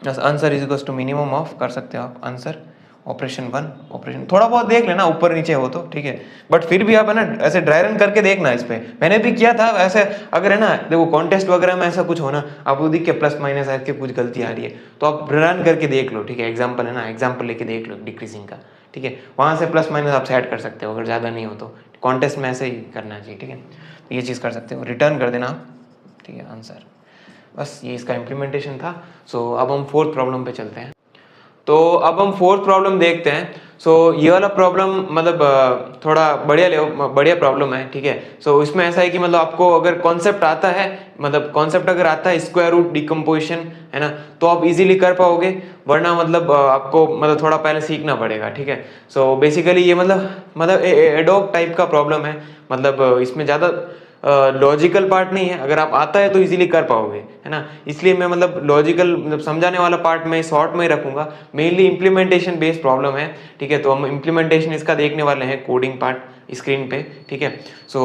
बस answer is equals to minimum of, कर सकते हो आप आंसर ऑपरेशन 1, ऑपरेशन थोड़ा बहुत देख लेना ऊपर नीचे हो तो, ठीक है, बट फिर भी आप है ना ऐसे ड्राई रन करके देखना, इस पे मैंने भी किया था ऐसे। अगर है ना देखो कॉन्टेस्ट वगैरह में ऐसा कुछ होना, आपको दिख के +- ऐसे कुछ गलती आ रही है, तो आप रन करके देख लो, ठीक है, एग्जाम्पल है ना, एग्जाम्पल लेके देख लो डिक्रीजिंग का, ठीक है, वहाँ से +- आप सेट कर सकते हो, अगर ज़्यादा नहीं हो तो कॉन्टेस्ट में ऐसे ही करना चाहिए, ठीक है। तो ये चीज़ कर सकते हो, रिटर्न कर देना, ठीक है, आंसर। बस ये इसका इम्प्लीमेंटेशन था। सो अब हम 4th प्रॉब्लम पे चलते हैं। तो अब हम 4th प्रॉब्लम देखते हैं। सो ये वाला प्रॉब्लम मतलब थोड़ा बढ़िया प्रॉब्लम है, ठीक है। सो इसमें ऐसा है कि मतलब आपको अगर कॉन्सेप्ट आता है, मतलब कॉन्सेप्ट अगर आता है स्क्वायर रूट डिकम्पोजिशन, है ना, तो आप इजीली कर पाओगे, वरना मतलब आपको मतलब थोड़ा पहले सीखना पड़ेगा, ठीक है। सो बेसिकली ये मतलब एडोक टाइप का प्रॉब्लम है, मतलब इसमें ज़्यादा लॉजिकल पार्ट नहीं है, अगर आप आता है तो इजीली कर पाओगे, है ना। इसलिए मैं मतलब लॉजिकल मतलब समझाने वाला पार्ट मैं शॉर्ट में ही रखूंगा, मेनली इंप्लीमेंटेशन बेस्ड प्रॉब्लम है, ठीक है। तो हम इंप्लीमेंटेशन इसका देखने वाले हैं, कोडिंग पार्ट स्क्रीन पे, ठीक है। सो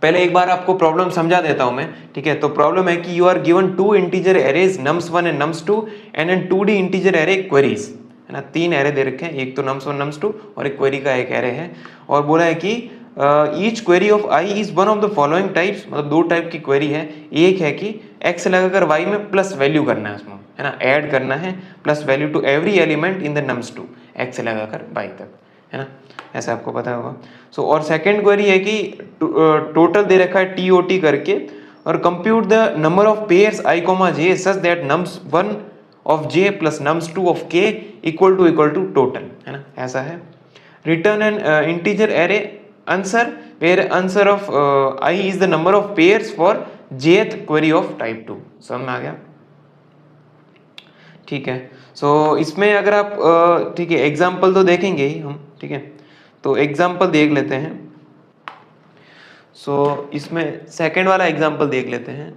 पहले एक बार आपको प्रॉब्लम समझा देता हूं मैं, ठीक है। तो प्रॉब्लम है कि you are given 2 integer arrays nums1 and nums2 and an 2D integer array queries, है ना, 3 एरे दे रखे हैं, एक तो nums1 nums2 और एक क्वेरी का एक एरे है, और बोला है कि each query of I is one of the following types, मतलब 2 टाइप की क्वेरी है। एक है कि x लगाकर y में प्लस वैल्यू करना है उसमें, है ना, ऐड करना है plus value to every element in the nums2 x लगाकर y तक, है ना, ऐसा आपको पता होगा। सो और सेकंड क्वेरी है कि टोटल दे रखा है TOT करके, और compute the number of pairs i, j such that nums1 of j plus nums2 of k equal to total, है ना, ऐसा है। Return an integer array answer where answer of I is the number of pairs for jth query of type 2, समझ में आ गया, ठीक है। सो इसमें अगर आप ठीक है एग्जाम्पल तो देखेंगे ही हम, ठीक है, तो एग्जाम्पल देख लेते हैं। सो इसमें सेकंड वाला एग्जाम्पल देख लेते हैं,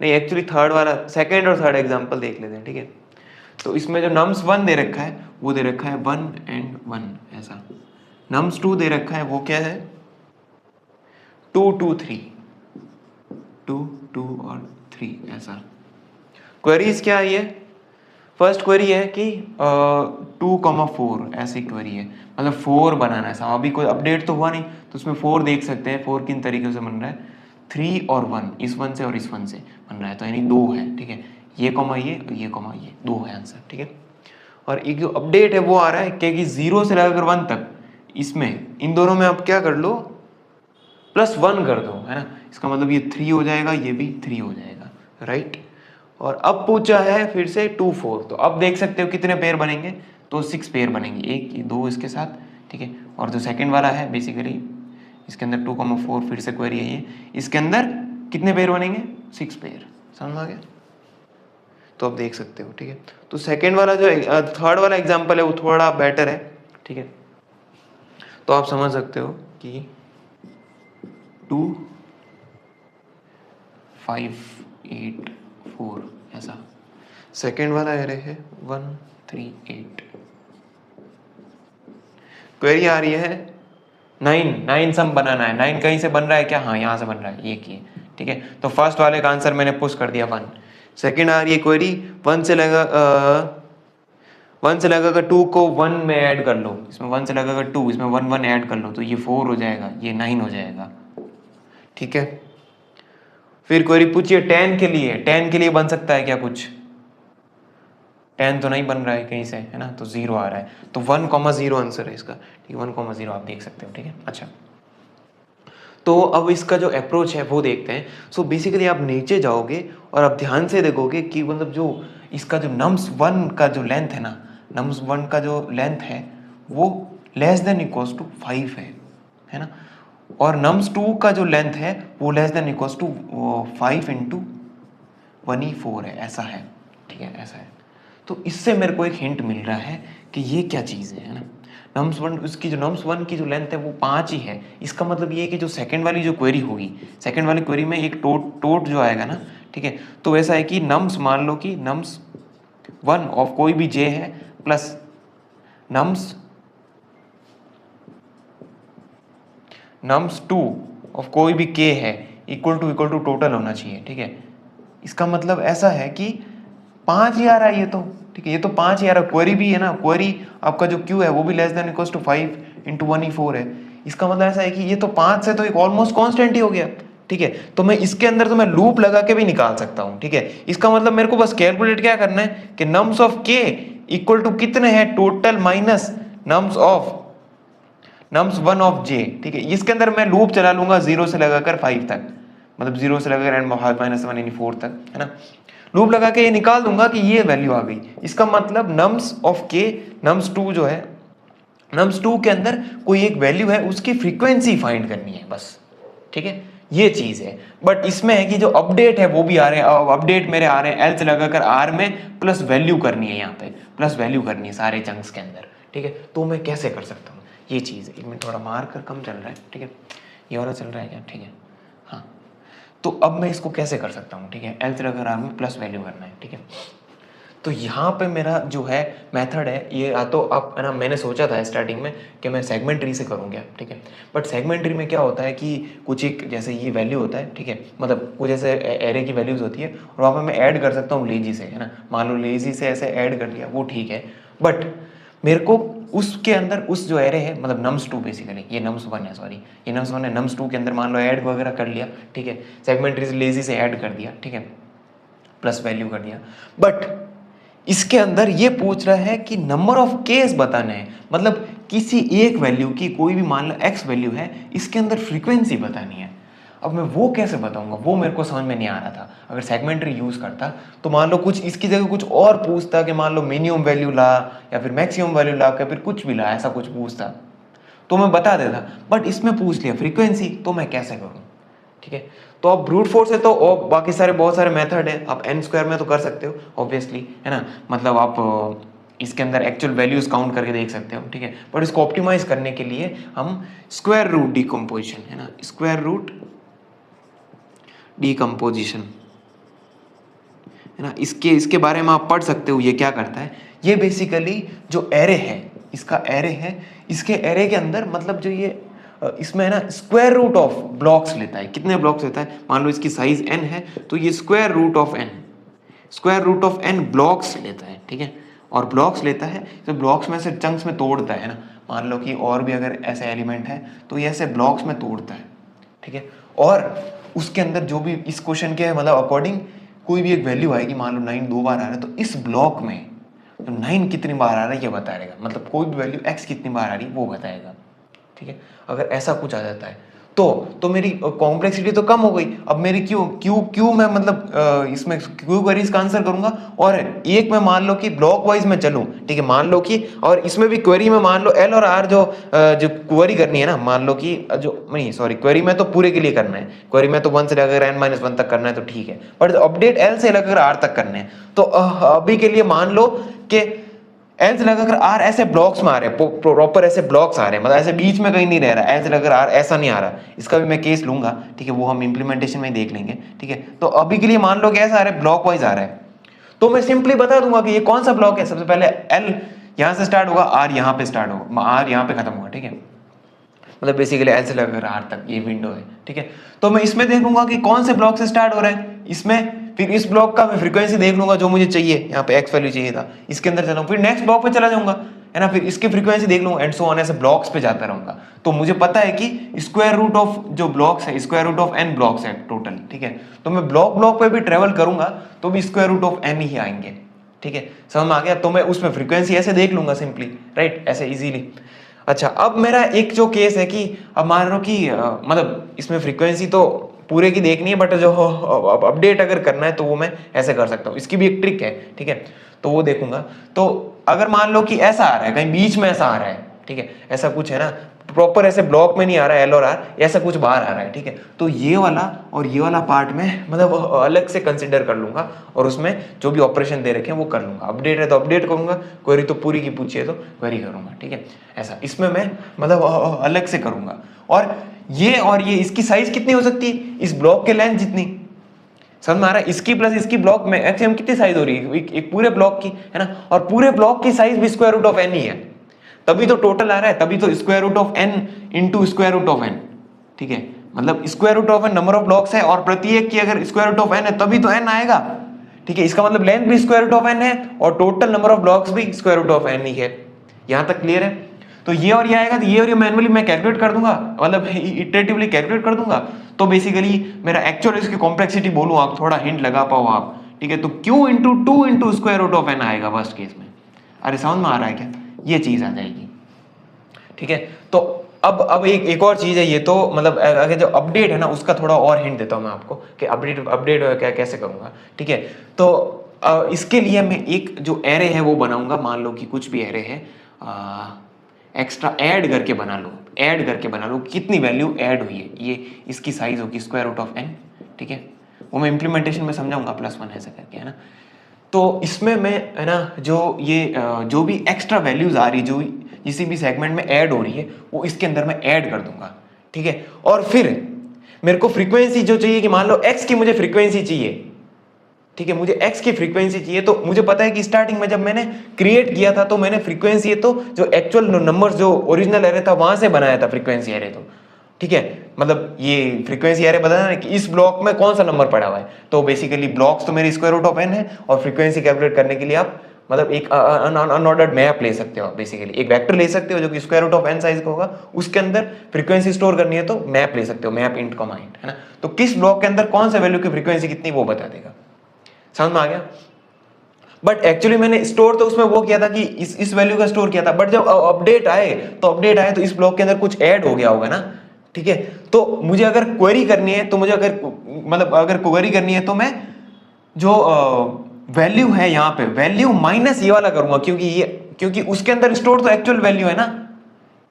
नहीं एक्चुअली थर्ड वाला, सेकंड और थर्ड एग्जांपल देख लेते हैं, ठीक है। तो इसमें जो nums 1 दे रखा है वो दे रखा है 1 and 1 ऐसा। nums 2 दे रखा है वो क्या है 2 2 3, 2 2 और 3 ऐसा। क्वेरीज क्या है ये, फर्स्ट क्वेरी है कि 2,4 ऐसी क्वेरी है, मतलब 4 बनाना है। अभी कोई अपडेट तो हुआ नहीं तो उसमें 4 देख सकते हैं, 4 किन तरीके से बन रहा है, 3 और 1, इस 1 से और इस 1 से बन रहा है, तो यानी 2 है, ठीक है। ये कॉमा ये कॉमा ये 2 है आंसर, ठीक है। और एक जो अपडेट है वो आ रहा है कि 0 से लगाकर 1 तक, इसमें इन दोनों में आप क्या कर लो +1 कर दो, है ना। इसका मतलब ये 3 हो जाएगा, ये भी 3 हो जाएगा, राइट। और अब पूछा है फिर से 2 4, तो अब देख सकते हो कितने पेयर बनेंगे, तो 6 पेयर बनेंगे, एक ये 2 इसके साथ, ठीक है। और जो सेकंड वाला है बेसिकली इसके अंदर 2,4 फिर से क्वेरी है ये, इसके अंदर कितने पेयर बनेंगे 6 पेयर, समझ आ गया। तो आप देख सकते हो, ठीक है। तो सेकंड वाला जो थर्ड वाला एग्जांपल है वो थोड़ा बेटर है, ठीक है। तो आप समझ सकते हो कि 2 5 8 4 ऐसा। सेकंड वाला एरे है 1 3 8। क्वेरी आ रही है 9 सम बनाना है, 9 कहीं से बन रहा है क्या, हाँ यहाँ से बन रहा है, ये की, ठीक है। तो फर्स्ट वाले का आंसर मैंने पुश कर दिया 1। सेकंड आ रही है क्वेरी 1 से लगाकर 2 को 1 में ऐड कर लो, इसमें 1 से लगाकर 2, इसमें 1 1 ऐड कर लो, तो ये 4 हो जाएगा, ये 9 हो जाएगा, ठीक है। फिर क्वेरी पूछिए 10 के लिए, 10 के लिए बन सकता है क्या कुछ, 10 तो नहीं बन रहा है कहीं से, है ना, तो 0 आ रहा है, तो 1,0 आंसर है इसका, ठीक है। 1,0 आप देख सकते हो, ठीक है। अच्छा, तो अब इसका जो अप्रोच है वो देखते हैं। सो बेसिकली आप नीचे जाओगे और आप ध्यान से देखोगे कि मतलब जो इसका जो nums 1 का जो लेंथ है ना, nums 1 का जो लेंथ है वो < 5 है ना। और nums 2 का जो लेंथ है वो < 5 × 1/4 है, ऐसा है, ठीक है, ऐसा है। तो इससे मेरे को एक हिंट मिल रहा है कि ये क्या चीज़ है ना। nums 1, उसकी जो nums 1 की जो लेंथ है वो 5 ही है, इसका मतलब ये है कि जो सेकंड वाली जो क्वेरी होगी, सेकंड वाली क्वेरी में एक टोट जो आएगा ना, ठीक है। तो वैसा है कि nums, मान लो कि nums 1 ऑफ कोई भी j है प्लस nums 2 ऑफ कोई भी k है इक्वल टू टोटल होना चाहिए, ठीक है। इसका मतलब ऐसा है कि 5 ही आ रहा है ये तो, ठीक है, ये तो 5 ही आ रहा है। क्वेरी भी है ना, क्वेरी आपका जो क्यू है वो भी < 5 × 1/4 है। इसका मतलब ऐसा है कि ये तो 5 से तो एक ऑलमोस्ट कांस्टेंट ही हो गया, ठीक है। तो मैं इसके अंदर तो मैं लूप लगा के भी निकाल सकता हूँ, ठीक है। इसका मतलब मेरे को बस कैलकुलेट क्या करना है कि nums of k equal to कितने हैं total minus nums 1 of j, ठीक है। इसके अंदर मैं लूप चला लूंगा 0 से लगाकर 5 तक, मतलब 0 से लगाकर n-1 यानी 4 तक, है ना। लूप लगा के ये निकाल दूंगा कि ये वैल्यू आ गई। इसका मतलब nums ऑफ k, nums 2 जो है, nums 2 के अंदर कोई एक वैल्यू है, उसकी फ्रीक्वेंसी फाइंड करनी है बस, ठीक है, ये चीज है। बट इसमें है कि जो अपडेट है वो भी आ रहे हैं, अपडेट मेरे आ रहे हैं एल से लगाकर आर में प्लस वैल्यू करनी है, यहाँ पे प्लस वैल्यू करनी है सारे चंक्स के अंदर, ठीक है। तो मैं कैसे कर सकता हूँ ये चीज़, एक मिनट, थोड़ा मार्कर कम चल रहा है, ठीक है, ये वाला चल रहा है क्या, ठीक है, हाँ। तो अब मैं इसको कैसे कर सकता हूँ, ठीक है, एल से लगाकर आर में प्लस वैल्यू करना है, ठीक है। तो यहाँ पे मेरा जो है मेथड है ये, या तो आप, है ना, मैंने सोचा था स्टार्टिंग में कि मैं सेगमेंट ट्री से करूँगा, ठीक है। बट सेगमेंट ट्री में क्या होता है कि कुछ एक जैसे ये वैल्यू होता है, ठीक है, मतलब कुछ ऐसे एरे की वैल्यूज़ होती है और वहाँ पे मैं ऐड कर सकता हूँ लेजी से, है ना। मान लो लेजी से ऐसे ऐड कर लिया, वो ठीक है। बट मेरे को उसके अंदर उस जो एरे है, मतलब nums 2 बेसिकली, ये nums 1 है, सॉरी ये nums 1 है, nums 2 के अंदर मान लो ऐड वगैरह कर लिया, ठीक है, सेगमेंट ट्री से लेजी से ऐड कर दिया, ठीक है, प्लस वैल्यू कर दिया। बट इसके अंदर ये पूछ रहा है कि नंबर ऑफ केस बताने हैं, मतलब किसी एक वैल्यू की, कोई भी मान लो x वैल्यू है, इसके अंदर फ्रीक्वेंसी बतानी है। अब मैं वो कैसे बताऊंगा, वो मेरे को समझ में नहीं आ रहा था। अगर सेगमेंटरी यूज करता तो मान लो कुछ इसकी जगह कुछ और पूछता कि मान लो मिनिमम वैल्यू ला या फिर मैक्सिमम वैल्यू ला या फिर कुछ भी ला, ऐसा कुछ पूछता तो मैं बता देता। बट इसमें पूछ लिया फ्रीक्वेंसी, तो मैं कैसे करूँ, ठीक है। तो आप ब्रूट फोर्स है तो बाकी सारे बहुत सारे मेथड है, आप n² में तो कर सकते हो ऑब्वियसली, है ना, मतलब आप इसके अंदर एक्चुअल वैल्यूज काउंट करके देख सकते हो, ठीक है। बट इसको ऑप्टिमाइज करने के लिए हम स्क्वायर रूट डिकम्पोजिशन, है ना, स्क्वायर रूट डिकम्पोजिशन है ना, इसके बारे में आप पढ़ सकते हो ये क्या करता है। ये बेसिकली जो एरे है, इसका एरे है, इसके एरे के अंदर मतलब जो ये इसमें है ना स्क्वायर रूट ऑफ ब्लॉक्स लेता है। कितने ब्लॉक्स लेता है, मान लो इसकी साइज n है तो ये square root of n blocks लेता है, ठीक है। और ब्लॉक्स लेता है तो ब्लॉक्स में से चंक्स में तोड़ता है ना, मान लो कि और भी अगर ऐसे एलिमेंट है तो ये ऐसे ब्लॉक्स में तोड़ता है, ठीक है। और उसके अंदर जो भी इस क्वेश्चन के मतलब अकॉर्डिंग कोई भी एक वैल्यू आएगी, मान लो 9 2 बार आ रहा है तो इस ब्लॉक में तो 9 कितनी बार आ रहा है ये बताएगा, मतलब कोई भी वैल्यू x कितनी बार आ रही है वो बताएगा, ठीक है। अगर ऐसा कुछ आ जाता है तो मेरी कॉम्प्लेक्सिटी तो कम हो गई। अब मेरी क्यू मैं मतलब इसमें क्यू क्वेरीज का आंसर करूंगा और एक में मान लो कि ब्लॉक वाइज में चलूं, ठीक है, मान लो कि, और इसमें भी क्वेरी में मान लो एल और आर जो क्वेरी करनी है ना, मान लो कि जो नहीं सॉरी क्वेरी में तो पूरे के लिए करना है, क्वेरी में तो 1 से लेकर n-1 तक करना है तो ठीक है, बट अपडेट एल से लेकर आर तक करने हैं तो अभी के लिए मान लो कि एल से लगाकर आर ऐसे ब्लॉक्स में आ रहे हैं, प्रॉपर ऐसे ब्लॉक्स आ रहे हैं, मतलब ऐसे बीच में कहीं नहीं रह रहा, एल से लगाकर आर ऐसा नहीं आ रहा। इसका भी मैं केस लूंगा, ठीक है, वो हम इंप्लीमेंटेशन में देख लेंगे, ठीक है। तो अभी के लिए मान लो कि ऐसा आ रहा है, ब्लॉक वाइज आ रहा है, तो मैं सिंपली बता दूंगा कि ये कौन सा ब्लॉक है। सबसे पहले एल यहां से स्टार्ट होगा, आर यहां पे स्टार्ट होगा, आर यहां पे खत्म होगा, ठीक है, मतलब बेसिकली एल से लगाकर आर तक ये विंडो है, ठीक है। तो मैं इसमें देखूंगा कि कौन से ब्लॉक से स्टार्ट हो रहा है इसमें, फिर इस ब्लॉक का मैं फ्रीक्वेंसी देख लूंगा जो मुझे चाहिए, यहाँ पे एक्स वैल्यू चाहिए था, इसके अंदर चलाऊं, फिर नेक्स्ट ब्लॉक पे चला जाऊंगा, है ना, फिर इसकी फ्रीक्वेंसी देख लूंगा एंड सो ऑन, ऐसे ब्लॉक्स पे जाता रहूंगा। तो मुझे पता है कि स्क्वायर रूट ऑफ जो ब्लॉक्स है, square root of n blocks है टोटल, ठीक है। तो मैं ब्लॉक पे भी ट्रेवल करूंगा तो भी स्क्वायर रूट ऑफ n ही आएंगे, ठीक है, समझ में आ गया। तो मैं उसमें फ्रीक्वेंसी ऐसे देख लूंगा सिंपली, राइट, ऐसे इजीली। अच्छा, अब मेरा एक जो केस है कि अब मान लो कि मतलब इसमें फ्रीक्वेंसी तो पूरे की देखनी है, बट जो अपडेट अगर करना है तो वो मैं ऐसे कर सकता हूँ, इसकी भी एक ट्रिक है, ठीक है, तो वो देखूंगा। तो अगर मान लो कि ऐसा आ रहा है, कहीं बीच में ऐसा आ रहा है, ठीक है, ऐसा कुछ है ना, प्रॉपर ऐसे ब्लॉक में नहीं आ रहा है एल और आर, ऐसा कुछ बाहर आ रहा है, ठीक है, तो ये वाला और ये वाला पार्ट में मतलब अलग से कंसिडर कर लूंगा और उसमें जो भी ऑपरेशन दे रखे हैं वो कर लूंगा। अपडेट है तो अपडेट करूंगा, क्वेरी तो पूरी की पूछी है तो क्वेरी करूंगा, ठीक है। ऐसा इसमें मैं मतलब अलग से करूंगा। और ये इसकी साइज कितनी हो सकती है, इस ब्लॉक के लेंथ जितनी, समझ में आ रहा है, इसकी प्लस इसकी ब्लॉक में एक्चुअली कितनी साइज हो रही है, एक पूरे ब्लॉक की, है ना, और पूरे ब्लॉक की साइज भी स्क्वायर रूट ऑफ n ही है, तभी तो टोटल आ रहा है, तभी तो square root of n into square root of n, ठीक है, मतलब square root of n number of blocks है और प्रत्येक की अगर स्क्वायर रूट ऑफ n है तभी तो n आएगा, ठीक है। इसका मतलब लेंथ भी स्क्वायर रूट ऑफ n है और टोटल नंबर ऑफ ब्लॉक्स भी स्क्वायर रूट ऑफ n ही है। यहां तक क्लियर है। तो ये और ये आएगा, तो ये और ये मैनुअली मैं कैलकुलेट कर दूंगा, मतलब इटरेटिवली कैलकुलेट कर दूंगा। तो बेसिकली मेरा एक्चुअल इसकी कॉम्प्लेक्सिटी बोलूं, आप थोड़ा हिंट लगा पाओ आप, ठीक है, तो q into 2 into square root of n आएगा वर्स्ट केस में। अरे समझ में आ रहा है क्या, ये चीज आ जाएगी, ठीक है। तो अब एक और चीज है, ये तो मतलब अगर जो अपडेट है ना उसका थोड़ा और हिंट देता हूं मैं आपको कि अपडेट क्या कैसे करूंगा, ठीक है। तो इसके लिए मैं एक जो एरे है वो बनाऊंगा, मान लो कि कुछ भी एरे है, एक्स्ट्रा ऐड करके बना लो कितनी वैल्यू ऐड हुई है, ये इसकी साइज होगी स्क्वायर रूट ऑफ n, ठीक है, वो मैं इंप्लीमेंटेशन में समझाऊंगा +1 ऐसा करके, है ना। तो इसमें मैं है ना जो भी एक्स्ट्रा वैल्यूज आ रही जो किसी भी सेगमेंट में ऐड हो रही है वो इसके अंदर मैं ऐड कर दूंगा, ठीक है। और फिर मेरे को फ्रीक्वेंसी जो चाहिए कि मान लो x की मुझे फ्रीक्वेंसी चाहिए, ठीक है, मुझे x की फ्रीक्वेंसी चाहिए, तो मुझे पता है कि स्टार्टिंग में जब मैंने क्रिएट किया था तो मैंने फ्रीक्वेंसी तो जो एक्चुअल नंबर्स जो ओरिजिनल एरे था वहां से बनाया था फ्रीक्वेंसी एरे, तो ठीक है, मतलब ये फ्रीक्वेंसी एरे बताना कि इस ब्लॉक में कौन सा नंबर पड़ा हुआ है। तो बेसिकली ब्लॉक्स तो मेरे स्क्वायर रूट ऑफ n है और फ्रीक्वेंसी कैलकुलेट करने के लिए आप मतलब एक अनऑर्डर्ड मैप ले सकते हो, बेसिकली एक वेक्टर ले सकते हो जो कि square root of n size का होगा, उसके अंदर फ्रीक्वेंसी स्टोर करनी है तो मैप ले सकते हो, मैप इंट कॉमा इंट, है ना। तो किस ब्लॉक के अंदर कौन सा वैल्यू की फ्रीक्वेंसी कितनी वो बता देगा, समझ में आ गया। बट एक्चुअली मैंने स्टोर तो उसमें वो किया था कि इस वैल्यू का स्टोर किया था, बट जब अपडेट आए तो इस ब्लॉक के अंदर कुछ ऐड हो गया होगा ना, ठीक है। तो मुझे अगर क्वेरी करनी है तो अगर क्वेरी करनी है तो मैं जो वैल्यू है यहाँ पे वैल्यू माइनस ये वाला करूंगा, क्योंकि उसके अंदर स्टोर तो एक्चुअल वैल्यू है ना,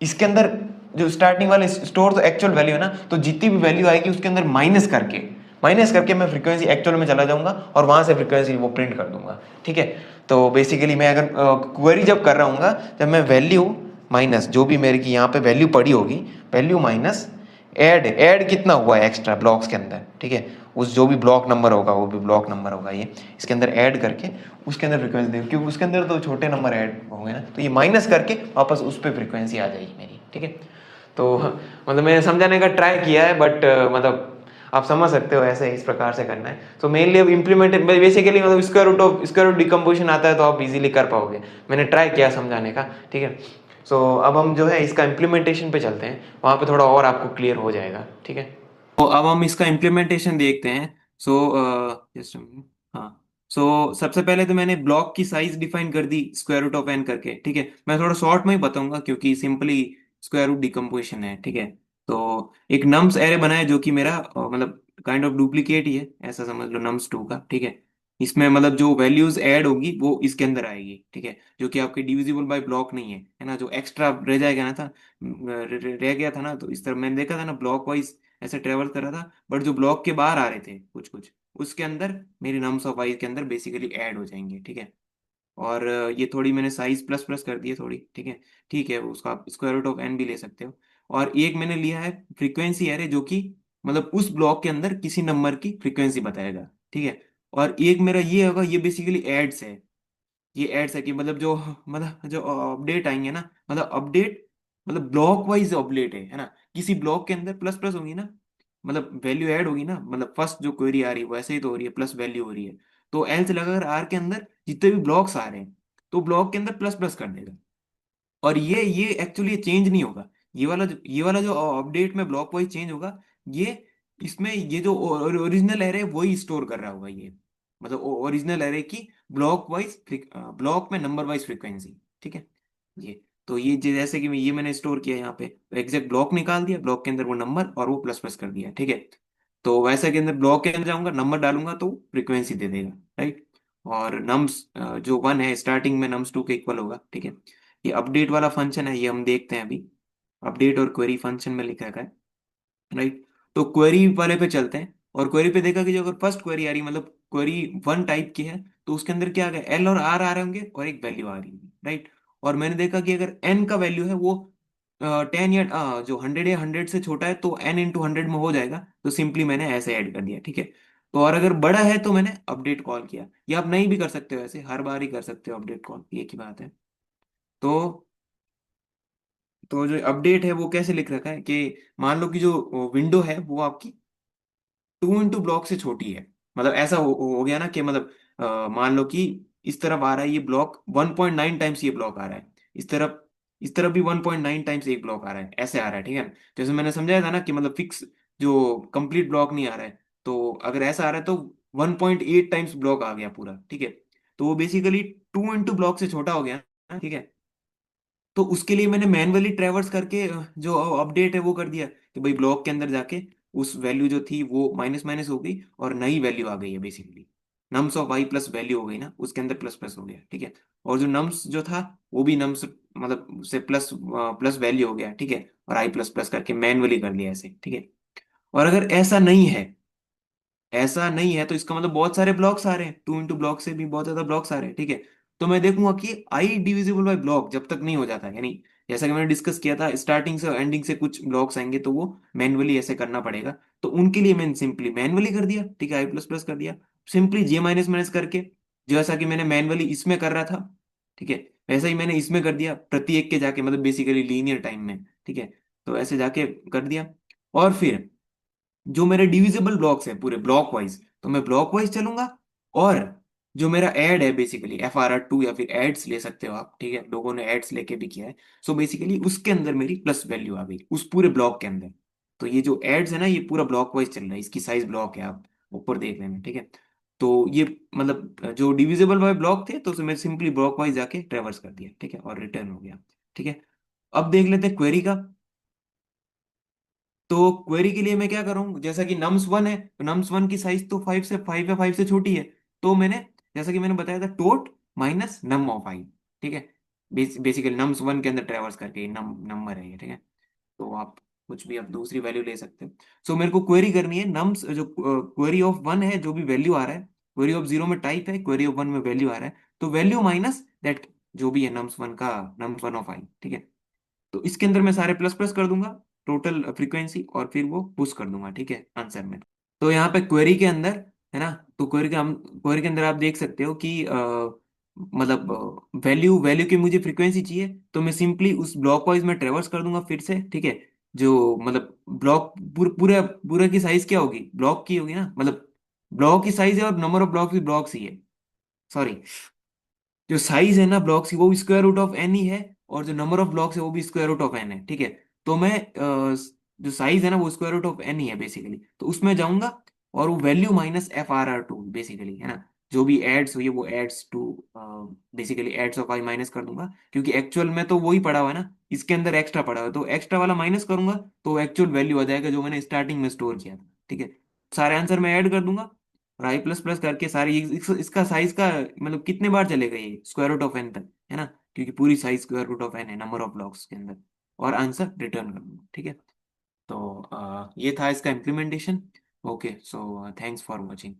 इसके अंदर जो स्टार्टिंग वाले स्टोर तो एक्चुअल वैल्यू है ना, तो जितनी भी वैल्यू आएगी उसके अंदर माइनस करके मैं फ्रीक्वेंसी एक्चुअल में चला जाऊंगा और वहां से फ्रीक्वेंसी वो प्रिंट कर दूंगा, ठीक है। तो बेसिकली मैं अगर क्वेरी जब कर रहा हूँ, जब मैं वैल्यू माइनस जो भी मेरे की यहाँ पे वैल्यू पड़ी होगी, वैल्यू माइनस ऐड ऐड कितना हुआ है एक्स्ट्रा ब्लॉक्स के अंदर, ठीक है, उस जो भी ब्लॉक नंबर होगा वो भी ब्लॉक नंबर होगा, ये इसके अंदर ऐड करके उसके अंदर फ्रीक्वेंसी देंगे, क्योंकि उसके अंदर तो छोटे नंबर ऐड होंगे ना, तो ये माइनस करके वापस उस पर फ्रीक्वेंसी आ जाएगी मेरी, ठीक है। तो मतलब मैंने समझाने का ट्राई किया है, बट मतलब आप समझ सकते हो ऐसे इस प्रकार से करना है। तो मेनली अब इम्प्लीमेंटेड बेसिकली मतलब स्क्वायर रूट डिकम्पोजिशन आता है तो आप इजीली कर पाओगे, मैंने ट्राई किया समझाने का, ठीक है। सो अब हम जो है इसका इम्प्लीमेंटेशन पे चलते हैं, वहाँ पे थोड़ा और आपको क्लियर हो जाएगा, ठीक है। तो अब हम इसका इम्प्लीमेंटेशन देखते हैं। सो जस्ट हाँ, सो सबसे पहले तो मैंने ब्लॉक की साइज डिफाइन कर दी स्क्वायर रूट ऑफ एन करके, ठीक है। मैं थोड़ा शॉर्ट में ही बताऊंगा क्योंकि सिंपली स्क्वायर रूट डिकम्पोजिशन है, ठीक है। तो एक नम्स एरे बनाया जो कि मेरा मतलब काइंड ऑफ डुप्लीकेट ही है, ऐसा समझ लो नम्स टू का, ठीक है। इसमें मतलब जो वैल्यूज ऐड होगी वो इसके अंदर आएगी, ठीक है, जो कि आपके डिविजिबल बाय ब्लॉक नहीं है ना, जो एक्स्ट्रा रह जाएगा ना था, रह गया था ना, तो इस तरह मैंने देखा था ना ब्लॉक वाइज ऐसे ट्रेवल कर रहा था, बट जो ब्लॉक के बाहर आ रहे थे कुछ कुछ, उसके अंदर मेरी नम्स ऑफ वाइज के अंदर बेसिकली ऐड हो जाएंगे, ठीक है। और ये थोड़ी मैंने साइज प्लस प्लस कर दी है थोड़ी, ठीक है। ठीक है, उसका आप स्क्वायर रूट ऑफ एन भी ले सकते हो। और एक मैंने लिया है फ्रीक्वेंसी एरे जो कि मतलब उस ब्लॉक के अंदर किसी नंबर की फ्रीक्वेंसी बताएगा, ठीक है। और एक मेरा ये होगा, ये बेसिकली एड्स है, ये एड्स है कि मतलब जो अपडेट आएंगे ना, मतलब अपडेट मतलब ब्लॉक वाइज अपडेट है ना, किसी ब्लॉक के अंदर प्लस प्लस होगी ना, मतलब वैल्यू ऐड होगी ना, मतलब फर्स्ट जो क्वेरी आ रही है वैसे ही तो हो रही है, प्लस वैल्यू हो रही है। तो एल्स लगाकर आर के अंदर जितने भी ब्लॉक्स आ रहे हैं तो ब्लॉक के अंदर प्लस प्लस कर देगा। और ये एक्चुअली चेंज नहीं होगा, ये वाला जो अपडेट में ब्लॉक वाइज चेंज होगा, ये इसमें ये जो ओरिजिनल एरे वही स्टोर कर रहा होगा, ये मतलब ओरिजिनल एरे की ब्लॉक वाइज ब्लॉक में नंबर वाइज फ्रीक्वेंसी, ठीक है। ये तो ये जैसे कि ये मैंने स्टोर किया यहाँ पे, एग्जैक्ट ब्लॉक निकाल दिया, ब्लॉक के अंदर वो नंबर और वो प्लस प्लस कर दिया, ठीक है। तो वैसे के अंदर ब्लॉक के अंदर जाऊंगा, नंबर डालूंगा तो फ्रीक्वेंसी दे देगा, राइट। और नम्स जो वन है स्टार्टिंग में नम्स टू के इक्वल होगा, ठीक है। ये अपडेट वाला फंक्शन है, ये हम देखते हैं अभी, अपडेट और क्वेरी फंक्शन में लिखा है, राइट। तो क्वेरी वाले पे चलते हैं, और क्वेरी पे देखा कि जो अगर फर्स्ट क्वेरी आ रही मतलब क्वेरी वन टाइप की है, तो उसके अंदर क्या आ गया, एल और आर आ रहे होंगे और एक वैल्यू आ रही है, राइट। और मैंने देखा कि अगर एन का वैल्यू है वो 10 या जो 100 या 100 से छोटा है तो एन इंटू 100 में हो जाएगा, तो सिंपली मैंने ऐसे ऐड कर दिया, ठीक है। तो और अगर बड़ा है तो मैंने अपडेट कॉल किया, या आप नहीं भी कर सकते हो, ऐसे हर बार ही कर सकते हो अपडेट कॉल, एक ही बात है। तो जो अपडेट है वो कैसे लिख रखा है कि मान लो कि जो विंडो है वो आपकी 2 इंटू ब्लॉक से छोटी है, मतलब ऐसा हो गया ना कि मतलब मान लो कि इस तरफ आ रहा है ये ब्लॉक 1.9 टाइम्स, ये ब्लॉक आ रहा है इस तरफ भी 1.9 टाइम्स एक ब्लॉक आ रहा है, ऐसे आ रहा है, ठीक है। जैसे मैंने समझाया था ना कि मतलब फिक्स जो कंप्लीट ब्लॉक नहीं आ रहा है, तो अगर ऐसा आ रहा है तो 1.8 टाइम्स ब्लॉक आ गया पूरा, ठीक है। तो वो बेसिकली 2 इंटू ब्लॉक से छोटा हो गया ना, ठीक है। तो उसके लिए मैंने मैन्युअली ट्रैवर्स करके जो अपडेट है वो कर दिया कि भाई ब्लॉक के अंदर जाके उस वैल्यू जो थी वो माइनस माइनस हो गई और नई वैल्यू आ गई है, basically nums of Y plus value हो गई ना, उसके अंदर प्लस प्लस हो गया, ठीक है। और जो नम्स जो था वो भी नम्स मतलब से प्लस प्लस वैल्यू हो गया, ठीक है। और आई प्लस प्लस करके मैन्युअली कर लिया ऐसे, ठीक है। और अगर ऐसा नहीं है तो इसका मतलब बहुत सारे ब्लॉक्स आ रहे हैं, 2 इंटू ब्लॉक से भी बहुत ज्यादा ब्लॉक्स आ रहे हैं, ठीक है। तो मैं देखूंगा कि आई डिविजिबल बाय ब्लॉक जब तक नहीं हो जाता, यानी जैसा कि मैंने डिस्कस किया था स्टार्टिंग से एंडिंग से कुछ ब्लॉक्स आएंगे तो वो मैन्युअली ऐसे करना पड़ेगा। तो उनके लिए मैंने सिंपली मैन्युअली कर दिया, ठीक है, आई प्लस प्लस कर दिया, सिंपली जे माइनस माइनस करके, जैसा कि मैंने मैन्युअली इसमें कर रहा था, ठीक है, वैसा ही मैंने इसमें कर दिया प्रति एक के जाके, मतलब बेसिकली लीनियर टाइम में, ठीक है। तो ऐसे जाके कर दिया। और फिर जो मेरे डिविजिबल ब्लॉक्स है पूरे ब्लॉक वाइज, तो मैं ब्लॉक वाइज चलूंगा। और जो मेरा ऐड है बेसिकली FRR2 या फिर एड्स ले सकते हो आप, ठीक है, लोगों ने एड्स लेके भी किया है। सो बेसिकली उसके अंदर मेरी प्लस वैल्यू आ गई उस पूरे ब्लॉक के अंदर। तो ये जो एड्स है ना ये पूरा ब्लॉक वाइज चल रहा है, इसकी साइज ब्लॉक है, आप ऊपर देख लेना, ठीक है। तो ये मतलब जो डिविजिबल वाले ब्लॉक थे तो उसे मैं सिंपली ब्लॉक वाइज जाके ट्रेवर्स कर दिया, ठीक है, और रिटर्न हो गया, ठीक है। अब देख लेते हैं क्वेरी का। तो क्वेरी के लिए मैं क्या करूं, जैसा कि नम्स वन है तो नम्स वन की साइज तो 5 या 5 से छोटी है। तो मैंने जैसा कि मैंने बताया था टोट माइनस नम ऑफ आई, ठीक है, बेसिकली नम्स वन के अंदर ट्रेवर्स करके नंबर है ये, ठीक है। तो आप कुछ भी आप दूसरी वैल्यू ले सकते हो। सो मेरे को क्वेरी करनी है नम्स जो क्वेरी ऑफ वन है जो भी वैल्यू आ रहा है, क्वेरी ऑफ जीरो में टाइप है, क्वेरी ऑफ वन में वैल्यू आ रहा है, तो वैल्यू माइनस दैट जो भी है नम्स वन का, नम्स वन ऑफ आई, ठीक है। तो इसके अंदर मैं सारे प्लस प्लस कर दूंगा। टोटल फ्रीक्वेंसी और फिर वो पुश कर दूंगा, ठीक है, आंसर में। तो यहाँ पे क्वेरी के अंदर है ना, तो क्वेरी के अंदर आप देख सकते हो कि मतलब वैल्यू वैल्यू की मुझे फ्रीक्वेंसी चाहिए, तो मैं सिंपली उस ब्लॉक वाइज में ट्रेवर्स कर दूंगा फिर से, ठीक है। जो मतलब ब्लॉक पूरे पूरे की साइज क्या होगी, ब्लॉक की होगी ना, मतलब ब्लॉक की साइज है और नंबर ऑफ ब्लॉक भी ब्लॉक्स ही है, सॉरी। जो साइज है ना ब्लॉक्स की वो स्क्वायर रूट ऑफ एन ही है, और जो नंबर ऑफ ब्लॉक्स है वो भी स्क्वायर रूट ऑफ एन है, ठीक है। तो मैं जो साइज है ना वो स्क्वायर रूट ऑफ एन ही है बेसिकली, तो उसमें जाऊंगा और वो value minus F R R to basically है ना, जो भी एड्स हुई है वो adds to basically adds of I minus कर दूंगा, क्योंकि एक्चुअल में तो वही पड़ा हुआ है ना, इसके अंदर एक्स्ट्रा पड़ा हुआ है, तो एक्स्ट्रा वाला माइनस करूंगा तो एक्चुअल वैल्यू आ जाएगा जो मैंने स्टार्टिंग में स्टोर किया था, ठीक है। सारे आंसर में ऐड कर दूंगा और आई प्लस प्लस करके सारे इसका साइज का मतलब कितने बार चलेगा ये स्क्वायर रूट ऑफ एन तक, है ना, क्योंकि पूरी size square root of N है नंबर ऑफ ब्लॉक्स के अंदर, और आंसर रिटर्न कर दूंगा, ठीक है। तो ये था इसका implementation. Okay, so thanks for watching.